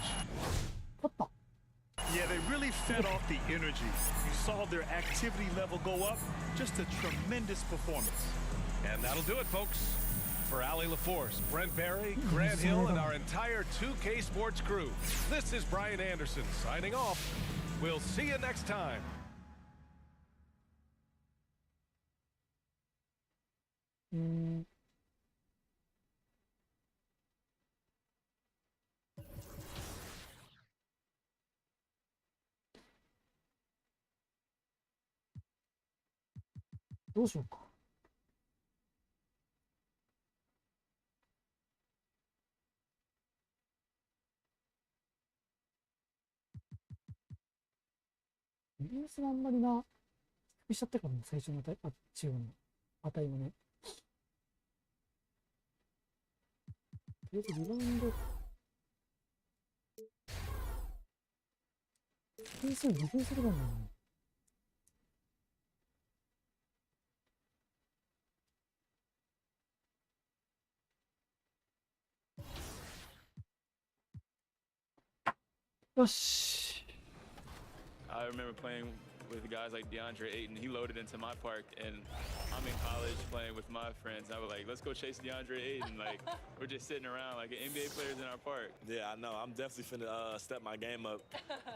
Yeah, they really fed off the energy. You saw their activity level go up. Just a tremendous performance. And that'll do it, folks. For Ali LaForce, Brent Barry, Grant Hill, and our entire 2K Sports crew, this is Brian Anderson signing off. We'll see you next time. Mm. What should we do?ディフェンスがあんまりな、低くしちゃったからね、最初の中央の値もね。とりあえずリバウンド。ディフェンスとかなんだよね。よし。I remember playing with guys like DeAndre Ayton. He loaded into my park, and I'm in college playing with my friends. I was like, let's go chase DeAndre Ayton. Like, we're just sitting around like NBA players in our park. Yeah, I know. I'm definitely finna step my game up.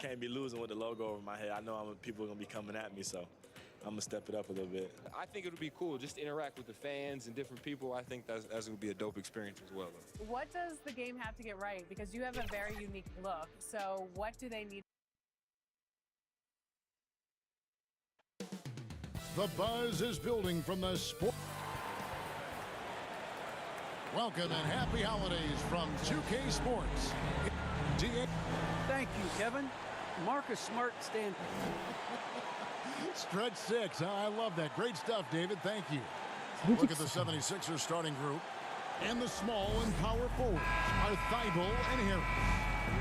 Can't be losing with the logo over my head. I know people are gonna be coming at me, so I'm gonna step it up a little bit. I think it'll be cool just to interact with the fans and different people. I think that's gonna be a dope experience as well. What does the game have to get right? Because you have a very unique look. So what do they need? The buzz is building from the sport. Welcome and happy holidays from 2K Sports. Thank you, Kevin. Marcus Smart stand. Stretch 6. I love that. Great stuff, David. Thank you. Look at the 76ers starting group. And the small and power forwards are Thibault and Harris.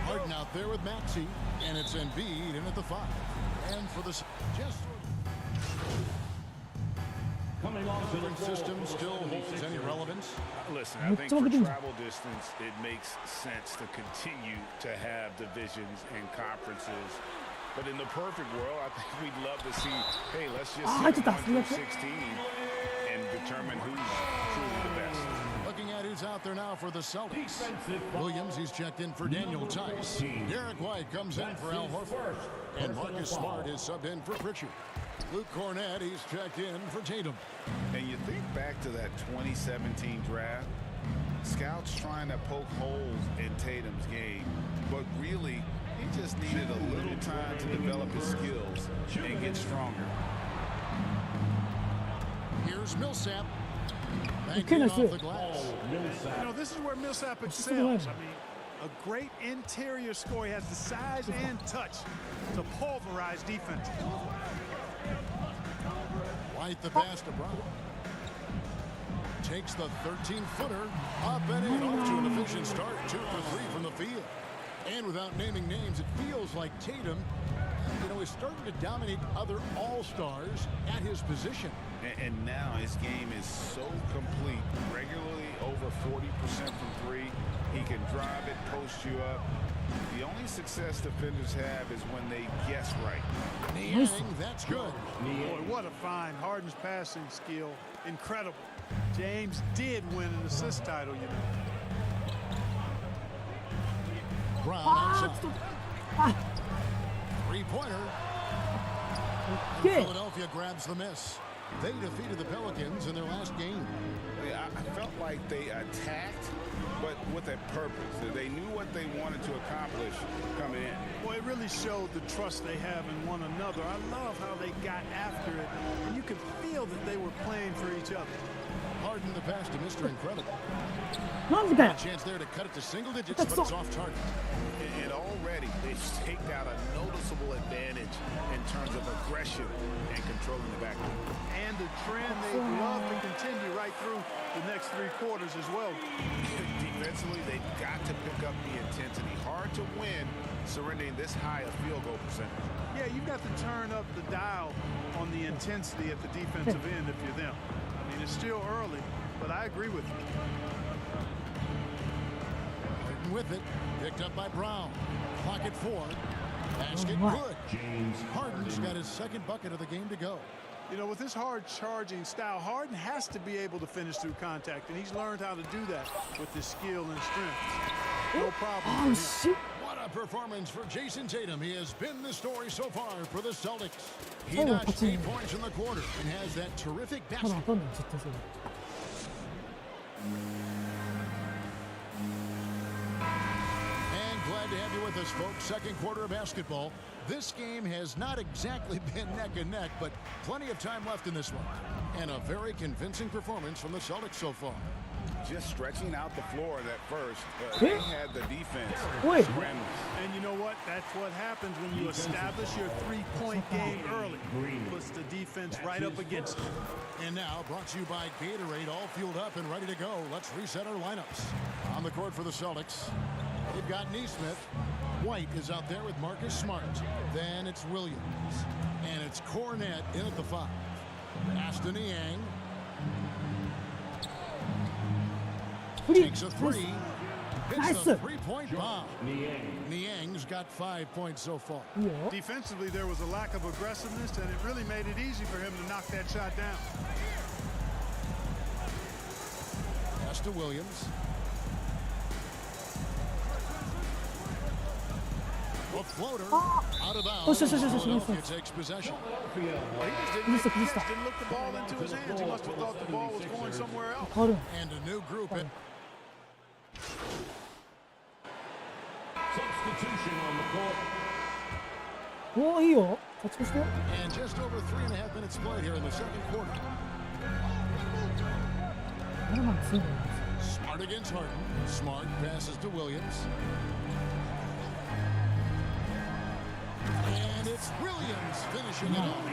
Harden out there with Maxey. And it's Embiid in at the 5. And for the... just... Coming on to the system still holds any relevance? Listen, I think for travel distance, it makes sense to continue to have divisions and conferences. But in the perfect world, I think we'd love to see, hey, let's just see 1 through 16 and determine who's truly the best. Looking at who's out there now for the Celtics. Williams, he's checked in for Daniel Tice. Derek White comes in for Al Horford. And Marcus Smart is subbed in for Pritchard. Luke Cornett, he's checked in for Tatum. And you think back to that 2017 draft, scouts trying to poke holes in Tatum's game, but really, he just needed a little time to develop his skills and get stronger. Here's Millsap. Banking off the glass. You know, this is where Millsap excels. I mean, a great interior score. He has the size and touch to pulverize defense. White the pass to Brown. Takes the 13-footer up and in. Off to an efficient start. 2 for 3 from the field. And without naming names, it feels like Tatum, you know, is starting to dominate other all-stars at his position. And now his game is so complete. Regularly over 40% from 3. He can drive it, post you up. The only success defenders have is when they guess right. Niang, that's good. Boy, what a find. Harden's passing skill, incredible. James did win an assist title, you know. Brown outside. Three-pointer. Philadelphia grabs the miss. They defeated the Pelicans in their last game. I felt like they attacked, but with a purpose. They knew what they wanted to accomplish coming in. Well, it really showed the trust they have in one another. I love how they got after it, and you could feel that they were playing for each other. Harden the pass to Mr. Incredible. A chance there to cut it to single digits, but it's off target. And already they've staked out a noticeable advantage in terms of aggression and controlling the backcourt. And the trend they'd love to continue right through the next 3 quarters as well. Defensively, they've got to pick up the intensity. Hard to win surrendering this high a field goal percentage. Yeah, you've got to turn up the dial on the intensity at the defensive end if you're them. I mean, it's still early, but I agree with you. With it, picked up by Brown. Clock at 4. Basket good. Harden's got his second bucket of the game to go. You know, with his hard charging style, Harden has to be able to finish through contact, and he's learned how to do that with his skill and strength. No problem. What a performance for Jason Tatum. He has been the story so far for the Celtics. He notched 8 points in the quarter and has that terrific basket. Glad to have you with us, folks. Second quarter of basketball. This game has not exactly been neck and neck, but plenty of time left in this one. And a very convincing performance from the Celtics so far. Just stretching out the floor at first. They had the defense scrambling. And you know what? That's what happens when you establish your 3-point game early. Puts the defense right up against it. And now, brought to you by Gatorade, all fueled up and ready to go. Let's reset our lineups. On the court for the Celtics, they've got Neesmith. White is out there with Marcus Smart. Then it's Williams. And it's Cornett in at the 5. Ashton Niang. Takes a 3. hits the three-point bomb. Niang's got 5 points so far. Defensively, there was a lack of aggressiveness, and it really made it easy for him to knock that shot down. Pass to Williams. A floater out of bounds. Philadelphia takes possession. He just didn't look the ball into his hands. He must have thought the ball was going somewhere else. And a new group. Substitution on the court. おーいいよ。勝ち越して。 And just over 3.5 minutes played here in the second quarter. 7番強いね。 Smart against Harden. Smart passes to Williams. And it's Williams finishing it off.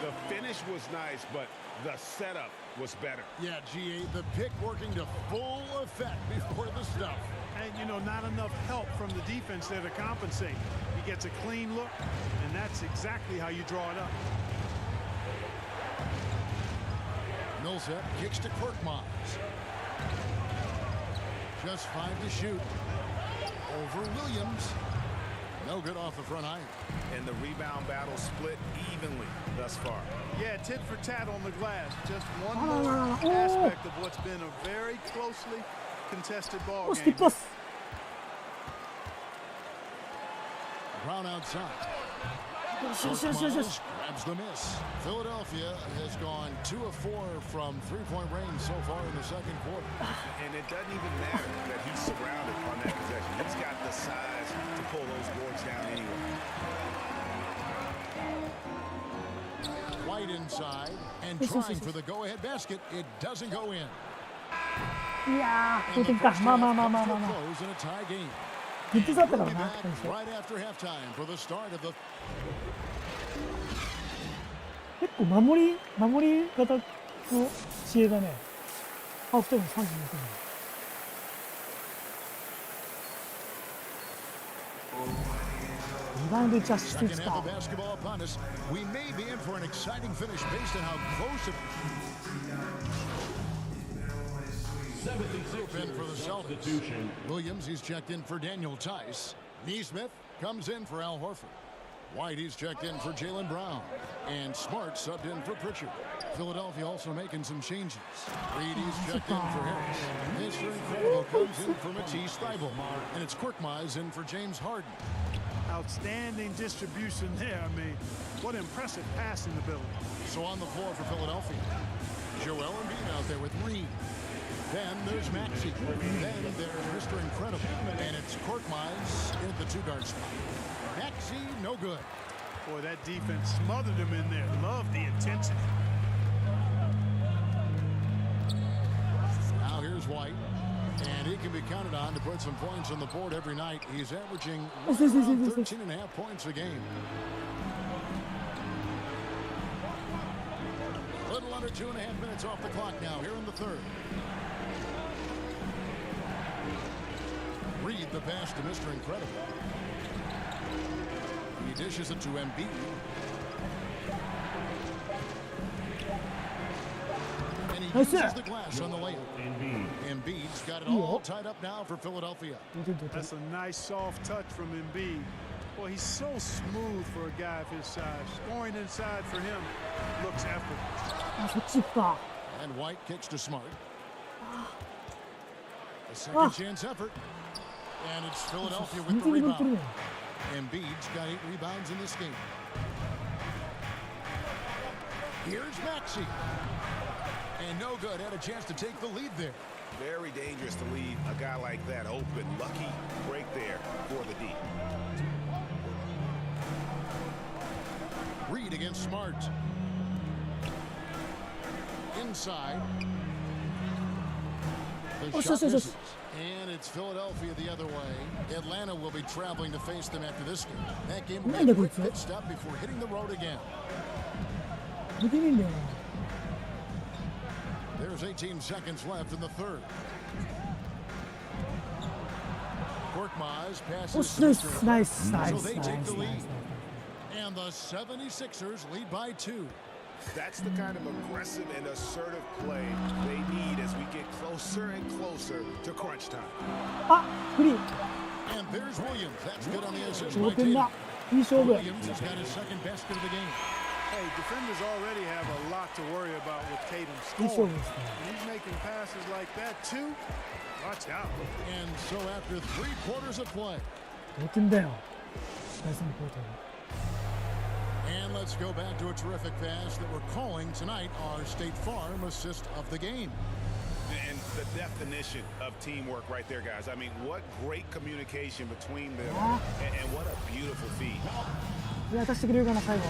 The finish was nice, but the setup was better. Yeah, GA, the pick working to full effect before the stuff. And, you know, not enough help from the defense there to compensate. He gets a clean look, and that's exactly how you draw it up. Millsap kicks to Korkmaz. Just 5 to shoot. Over Williams. No good off the front iron. And the rebound battle split evenly thus far. Yeah, tit for tat on the glass. Just one more aspect of what's been a very closely contested ball game. Brown outside. Grabs the miss. Philadelphia has gone 2 of 4 from three-point range so far in the second quarter. And it doesn't even matter that he's surrounded on that possession. He's got the size to pull those boards down anyway. White inside and trying for the go-ahead basket. It doesn't go in. いやー、同点か。まあまあまあまあまあまあ。 Close in a tie game. グッズだったからな。 Right after halftime for the start of the. 結構守り型の知恵だね。ハーフタイム32分。リバウンド1アシスト1か。 We may be in for an exciting finish based on how close it in for the Celtics. Williams, he's checked in for Daniel Tice. Neesmith comes in for Al Horford. White, he's checked in for Jaylen Brown. And Smart subbed in for Pritchard. Philadelphia also making some changes. Reed, he's checked in for Harris. Mr. Incredible comes in for Matisse Thybulle. And it's Korkmaz in for James Harden. Outstanding distribution there. I mean, what impressive passing ability. So on the floor for Philadelphia, Joel Embiid out there with Reed. Then there's Maxey. Then there's Mr. Incredible. And it's Korkmaz in the two-guard spot. Maxey, no good. Boy, that defense smothered him in there. Love the intensity. Now here's White. And he can be counted on to put some points on the board every night. He's averaging 13.5 points a game. A little under 2.5 minutes off the clock now here in the third. Reed the pass to Mr. Incredible. He dishes it to Embiid. And he uses the glass on the layup. Embiid's got it all tied up now for Philadelphia. That's a nice soft touch from Embiid. Boy, he's so smooth for a guy of his size. Scoring inside for him looks effortless. And White kicks to Smart. A second chance effort. And it's Philadelphia with the rebound. Embiid's got 8 rebounds in this game. Here's Maxey. And no good. Had a chance to take the lead there. Very dangerous to leave a guy like that open. Lucky break there for the D. Reed against Smart. Inside. The shot misses. And it's Philadelphia the other way. Atlanta will be traveling to face them after this game. That game will be a quick pit stop before hitting the road again. There's 18 seconds left in the third. Korkmaz passes. Nice. So they take the lead. And the 76ers lead by 2. That's the kind of aggressive and assertive play they need as we get closer and closer to crunch time. あ、フリー。 And there's Williams. That's good on the assist 同 by 点 Tatum. だ。いい勝負。 Williams has got his second basket of the game. Hey, defenders already have a lot to worry about with Tatum いい勝負 scoring. ですね。 He's making passes like that too. Watch out. And so after 3 quarters of play, 同点だよ。第3クォーター。 and let's go back to a terrific pass that we're calling tonight our State Farm assist of the game. And the definition of teamwork right there, guys. I mean, what great communication between them, and what a beautiful feed. 渡してくれるかな、最後。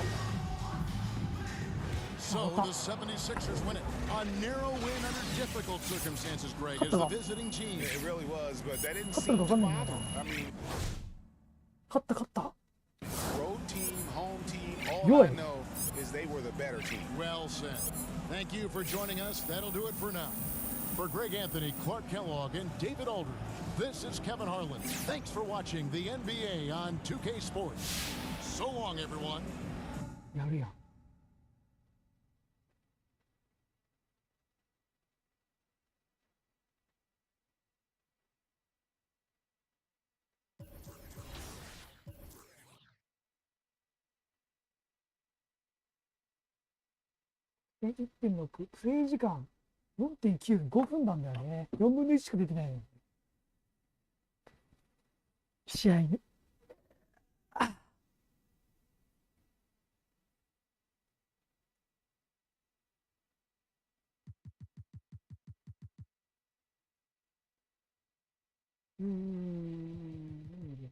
So the 76ers win it. A narrow win under difficult circumstances, Greg, as the visiting team. It really was, but that didn't seem to bother them. I mean, 勝った勝った。 road team, home team, all I know is they were the better team. Well said. Thank you for joining us. That'll do it for now. For Greg Anthony, Clark Kellogg, and David Aldridge, this is Kevin Harlan. Thanks for watching the NBA on 2K Sports. So long, everyone. やるやん。1.6、プレイ時間 4.9、5分なんだよね。4分の1しか出てないの。試合に。何で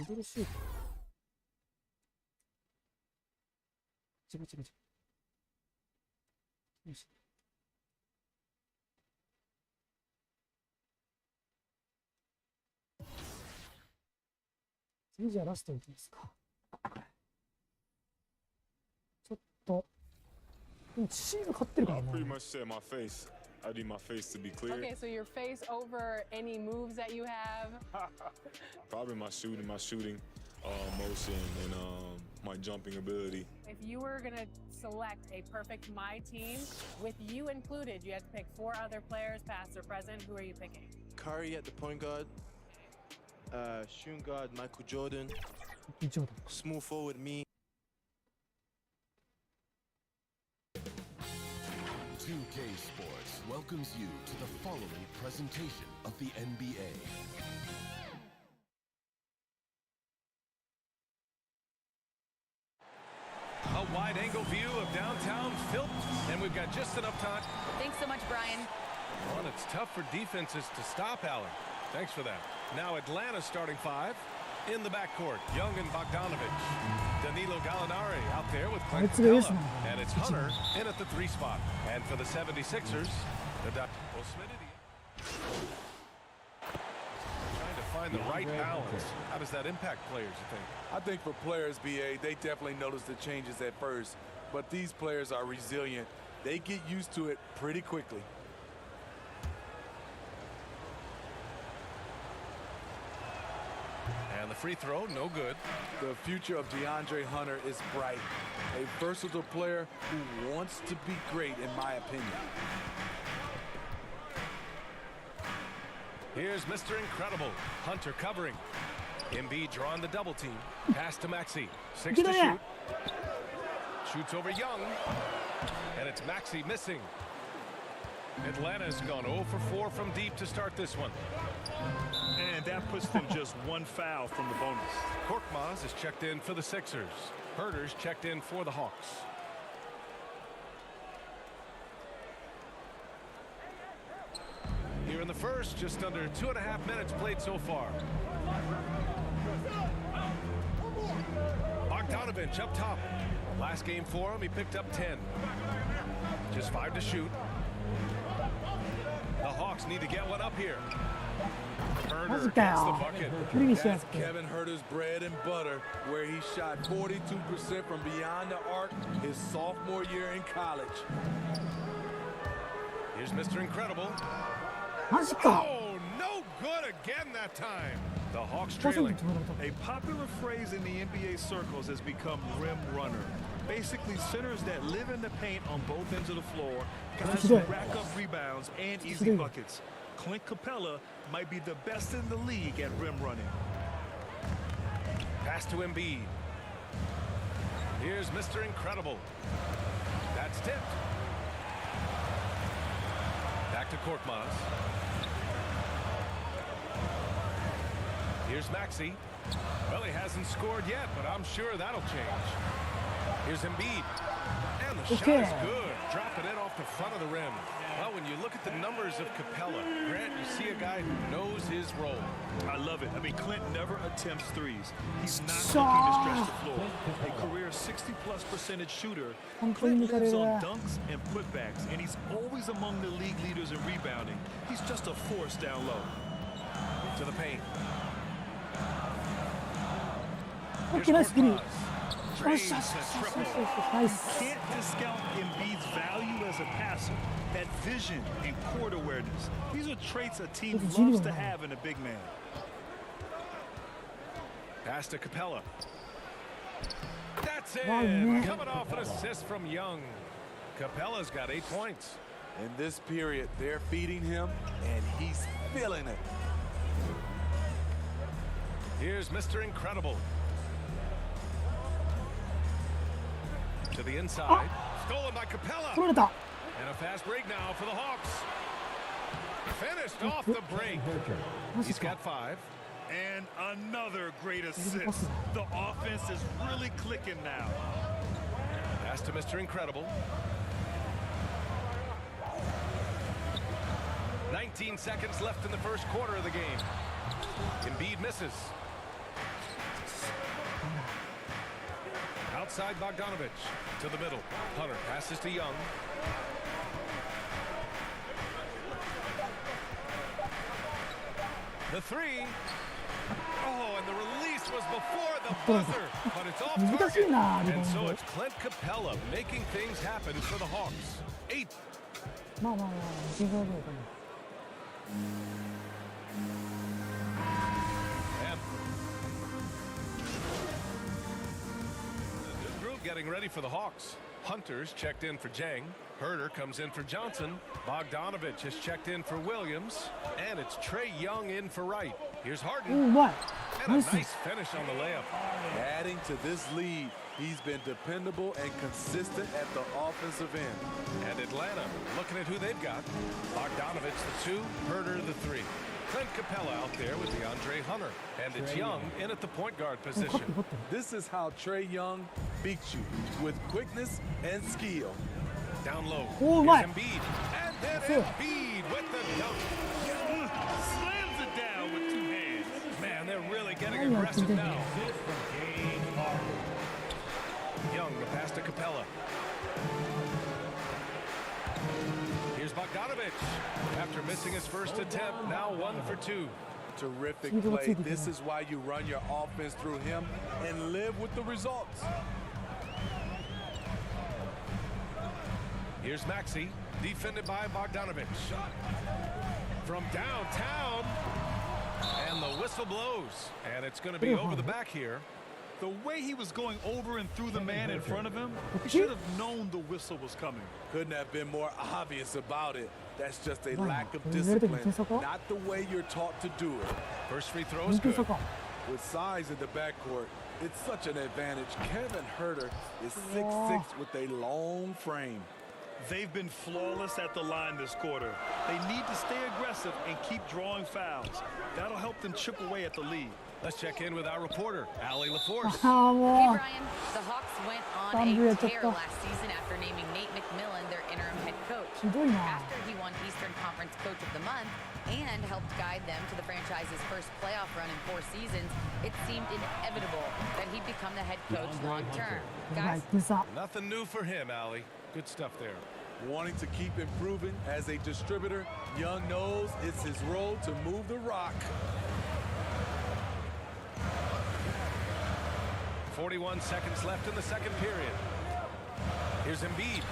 ミドルシュート。違う。よし。次じゃあラストいきますか。ちょっと。でもチーム勝ってるからな。 pretty much said my face. I need my face to be clear. Okay, so your face over any moves that you have? Probably my shooting motion and my jumping ability. If you were going to select a perfect My Team, with you included, you had to pick 4 other players, past or present. Who are you picking? Curry at the point guard. Shooting guard, Michael Jordan. Small forward, me. 2K Sports welcomes you to the following presentation of the NBA. A wide-angle view of downtown Philp, and we've got just enough time. Thanks so much, Brian. Well, it's tough for defenses to stop Allen. Thanks for that. Now Atlanta's starting 5. In the backcourt, Young and Bogdanovich. Danilo Gallinari out there with Clint Capella. And it's Hunter in at the 3 spot. And for the 76ers, the trying to find the right balance. How does that impact players, you think? I think for players, BA, they definitely notice the changes at first. But these players are resilient. They get used to it pretty quickly. And the free throw, no good. The future of DeAndre Hunter is bright. A versatile player who wants to be great, in my opinion. Here's Mr. Incredible. Hunter covering. Embiid drawing the double team. Pass to Maxey. 6 to shoot. Shoots over Young. And it's Maxey missing. Atlanta's gone 0 for 4 from deep to start this one. And that puts them just 1 foul from the bonus. Korkmaz is checked in for the Sixers. Herter's checked in for the Hawks. Here in the first, just under 2.5 minutes played so far. Bogdanovich up top. Last game for him, he picked up 10. Just 5 to shoot. The Hawks need to get one up here. Herter gets the bucket. That's Kevin Herter's bread and butter, where he shot 42% from beyond the arc his sophomore year in college. Here's Mr. Incredible. Maji ka. Oh, no good again that time. The Hawks trailing. A popular phrase in the NBA circles has become rim runner. Basically, centers that live in the paint on both ends of the floor, guys who rack up rebounds and easy buckets. Clint Capella might be the best in the league at rim running. Pass to Embiid. Here's Mr. Incredible. That's tipped. Back to Korkmaz. Here's Maxey. Well, he hasn't scored yet, but I'm sure that'll change. Here's Embiid. And the shot is good. Dropping it off the front of the rim. Well, when you look at the numbers of Capella, Grant, you see a guy who knows his role. I love it. I mean, Clint never attempts threes. He's not looking to stretch the floor. A career 60+% shooter. Clint lives on dunks and putbacks, and he's always among the league leaders in rebounding. He's just a force down low. To the paint. Okay, nice screen. Nice. You can't discount Embiid's value as a passer. That vision and court awareness. These are traits a team loves to have in a big man. Pass to Capella. That's it. Coming off an assist from Young. Capella's got 8 points. In this period, they're feeding him, and he's feeling it. Here's Mr. Incredible. To the inside. Stolen by Capella. And a fast break now for the Hawks. Finished off the break. He's got 5. And another great assist. The offense is really clicking now. Pass to Mr. Incredible. 19 seconds left in the first quarter of the game. Embiid misses. Outside Bogdanovich to the middle. Hunter passes to Young. The 3. Oh, and the release was before the buzzer, but it's off target. And so it's Clint Capella making things happen for the Hawks. 8. Getting ready for the Hawks. Hunter's checked in for Jang. Herter comes in for Johnson. Bogdanovich has checked in for Williams. And it's Trae Young in for Wright. Here's Harden. And a nice finish on the layup. Adding to this lead, he's been dependable and consistent at the offensive end. And Atlanta, looking at who they've got. Bogdanovich the 2, Herter the 3. Clint Capella out there with DeAndre Hunter. And it's Young in at the point guard position. This is how Trae Young beats you, with quickness and skill. Down low. Here's Embiid. And then Embiid with the dunk. Slams it down with 2 hands. Man, they're really getting aggressive now. Young, the pass to Capella. Here's Bogdanovich. After missing his first attempt, now 1 for 2. Terrific play. This is why you run your offense through him and live with the results. Here's Maxey, defended by Bogdanovich. From downtown, and the whistle blows. And it's going to be over the back here. The way he was going over and through the man in front of him, he should have known the whistle was coming. Couldn't have been more obvious about it. That's just a lack of discipline, not the way you're taught to do it. First free throw is good. With size in the backcourt, it's such an advantage. Kevin Herter is 6'6" with a long frame. They've been flawless at the line this quarter. They need to stay aggressive and keep drawing fouls. That'll help them chip away at the lead. Let's check in with our reporter, Allie LaForce. Hey, Brian. The Hawks went on a tear last season after naming Nate McMillan their interim head coach. After he won Eastern Conference Coach of the Month and helped guide them to the franchise's first playoff run in 4 seasons, it seemed inevitable that he'd become the head coach long term. Guys? Nothing new for him, Allie. Good stuff there. Wanting to keep improving as a distributor, Young knows it's his role to move the rock. 41 seconds left in the second period. Here's Embiid.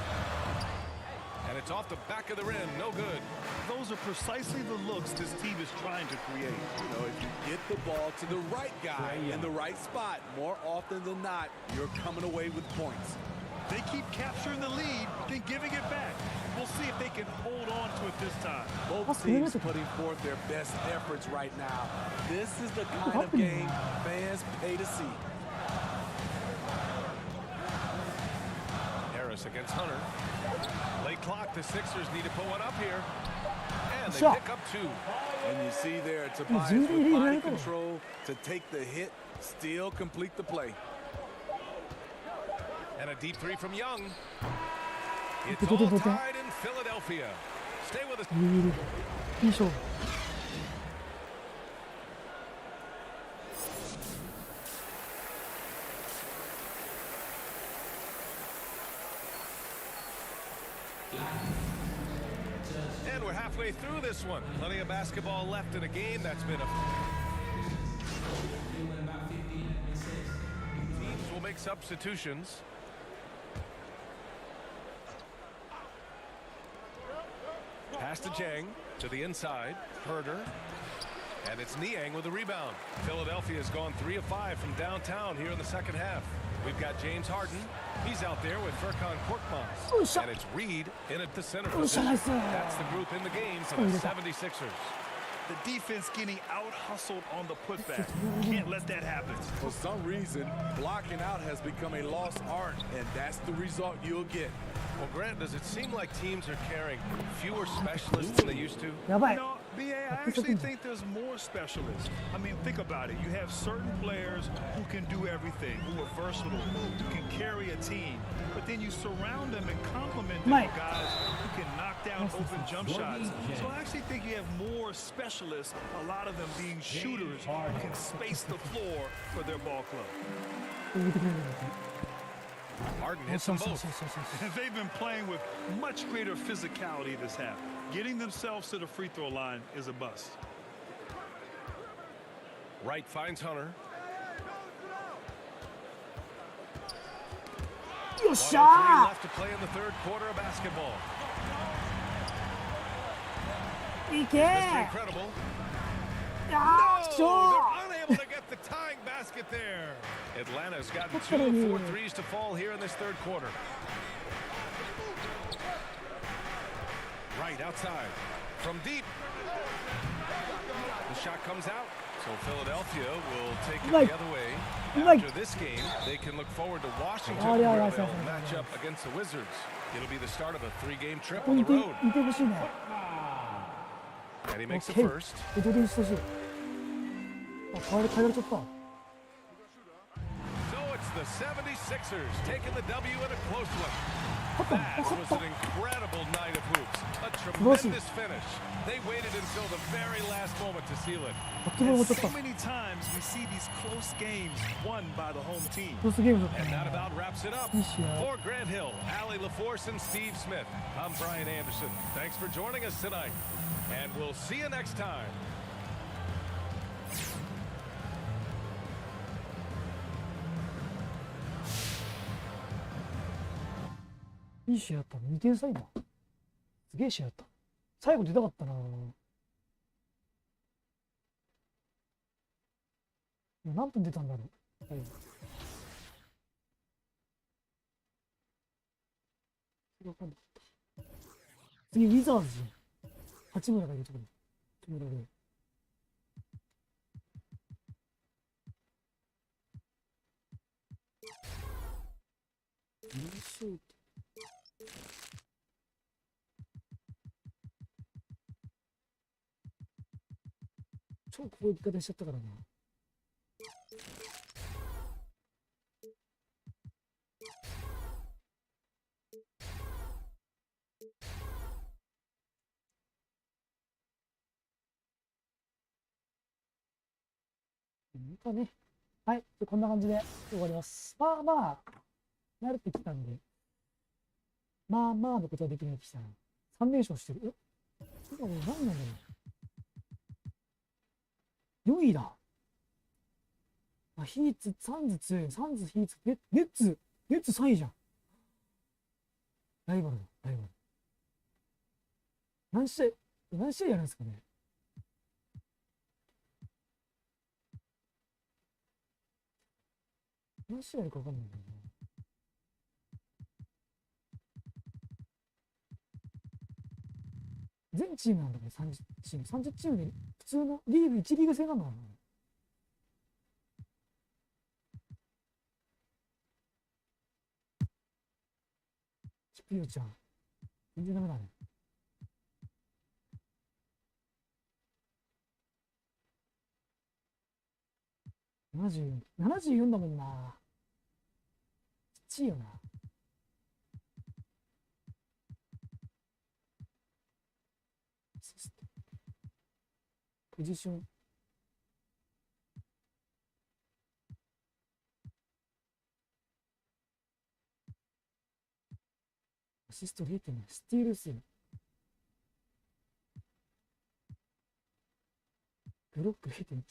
And it's off the back of the rim. No good. Those are precisely the looks this team is trying to create. You know, if you get the ball to the right guy in the right spot. More often than not, you're coming away with points. They keep capturing the lead, then giving it back. We'll see if they can hold on to it this time. Both teams putting forth their best efforts right now. This is the kind of game fans pay to see. Harris against Hunter. Late clock, the Sixers need to put one up here. And they pick up 2. And you see there, Tobias with body control to take the hit, still complete the play. And a deep 3 from Young. It's all tied in Philadelphia. Stay with us. And we're halfway through this one. Plenty of basketball left in a game that's been a... Teams will make substitutions. Pass to Jang, to the inside, Herder, and it's Niang with the rebound. Philadelphia has gone 3 of 5 from downtown here in the second half. We've got James Harden. He's out there with Furkan Korkmaz. And it's Reed in at the center position. That's the group in the game for the 76ers. The defense getting out-hustled on the putback. Can't let that happen. For some reason, blocking out has become a lost art, and that's the result you'll get. Well, Grant, does it seem like teams are carrying fewer specialists than they used to? No, BA, I actually think there's more specialists. I mean, think about it. You have certain players who can do everything, who are versatile, who can carry a team. But then you surround them and complement them with guys who can knock down open jump shots. So I actually think you have more specialists, a lot of them being shooters who can space the floor for their ball club. Harden hits them both. They've been playing with much greater physicality this half. Getting themselves to the free throw line is a bust. Wright finds Hunter. よっしゃー left to play in the third quarter of basketball. いけー Incredible. よっしゃー They're unable to get the tying basket there. Atlanta's gotten 2 of 4 threes to fall here in this third quarter. Right outside from deep. The shot comes out, so Philadelphia will take it the other way. After this game, they can look forward to Washington, where they'll match up against the Wizards. It'll be the start of a 3-game trip on the road. And he makes the first. So it's the 76ers taking the W in a close one. That was an incredible night of hoops. A tremendous finish. They waited until the very last moment to seal it. And so many times we see these close games won by the home team. And that about wraps it up. For Grant Hill, Allie LaForce, and Steve Smith, I'm Brian Anderson. Thanks for joining us tonight. And we'll see you next time. いい試合だった。2点差今。すげえ試合だった。最後出たかったな。何分出たんだろう。分かんなかった。次、ウィザーズじゃん。八村がいるところ。八村で。シュート。超こういう言い方しちゃったからな。ね。はい、こんな感じで終わります。まあまあ、慣れてきたんで、まあまあのことはできなくてきたな。3連勝してる。今もう何なんだろう。4位だ。あ、ヒーツ、サンズ強い。サンズ、ヒーツ、ネッツ3位じゃん。ライバルだ、ライバル。何試合やるんですかね。何試合あるか分かんないんだよな。全チームなんだけど、30チーム。30チームで普通のリーグ、1リーグ制なのかな。キピオちゃん。全然ダメだね。74だもんな。きちいよな。ポジション。アシスト 0.7、スティール数。ブロック 0.1。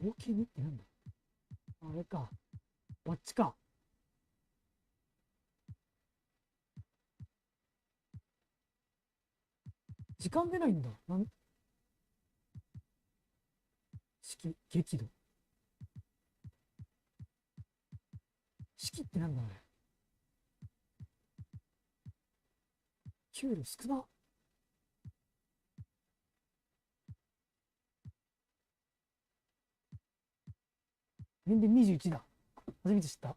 合計2ってなんだ。あれか。バッチか。時間出ないんだ。激怒。式ってなんだあれ。給料少な。年齢21だ。初めて知った。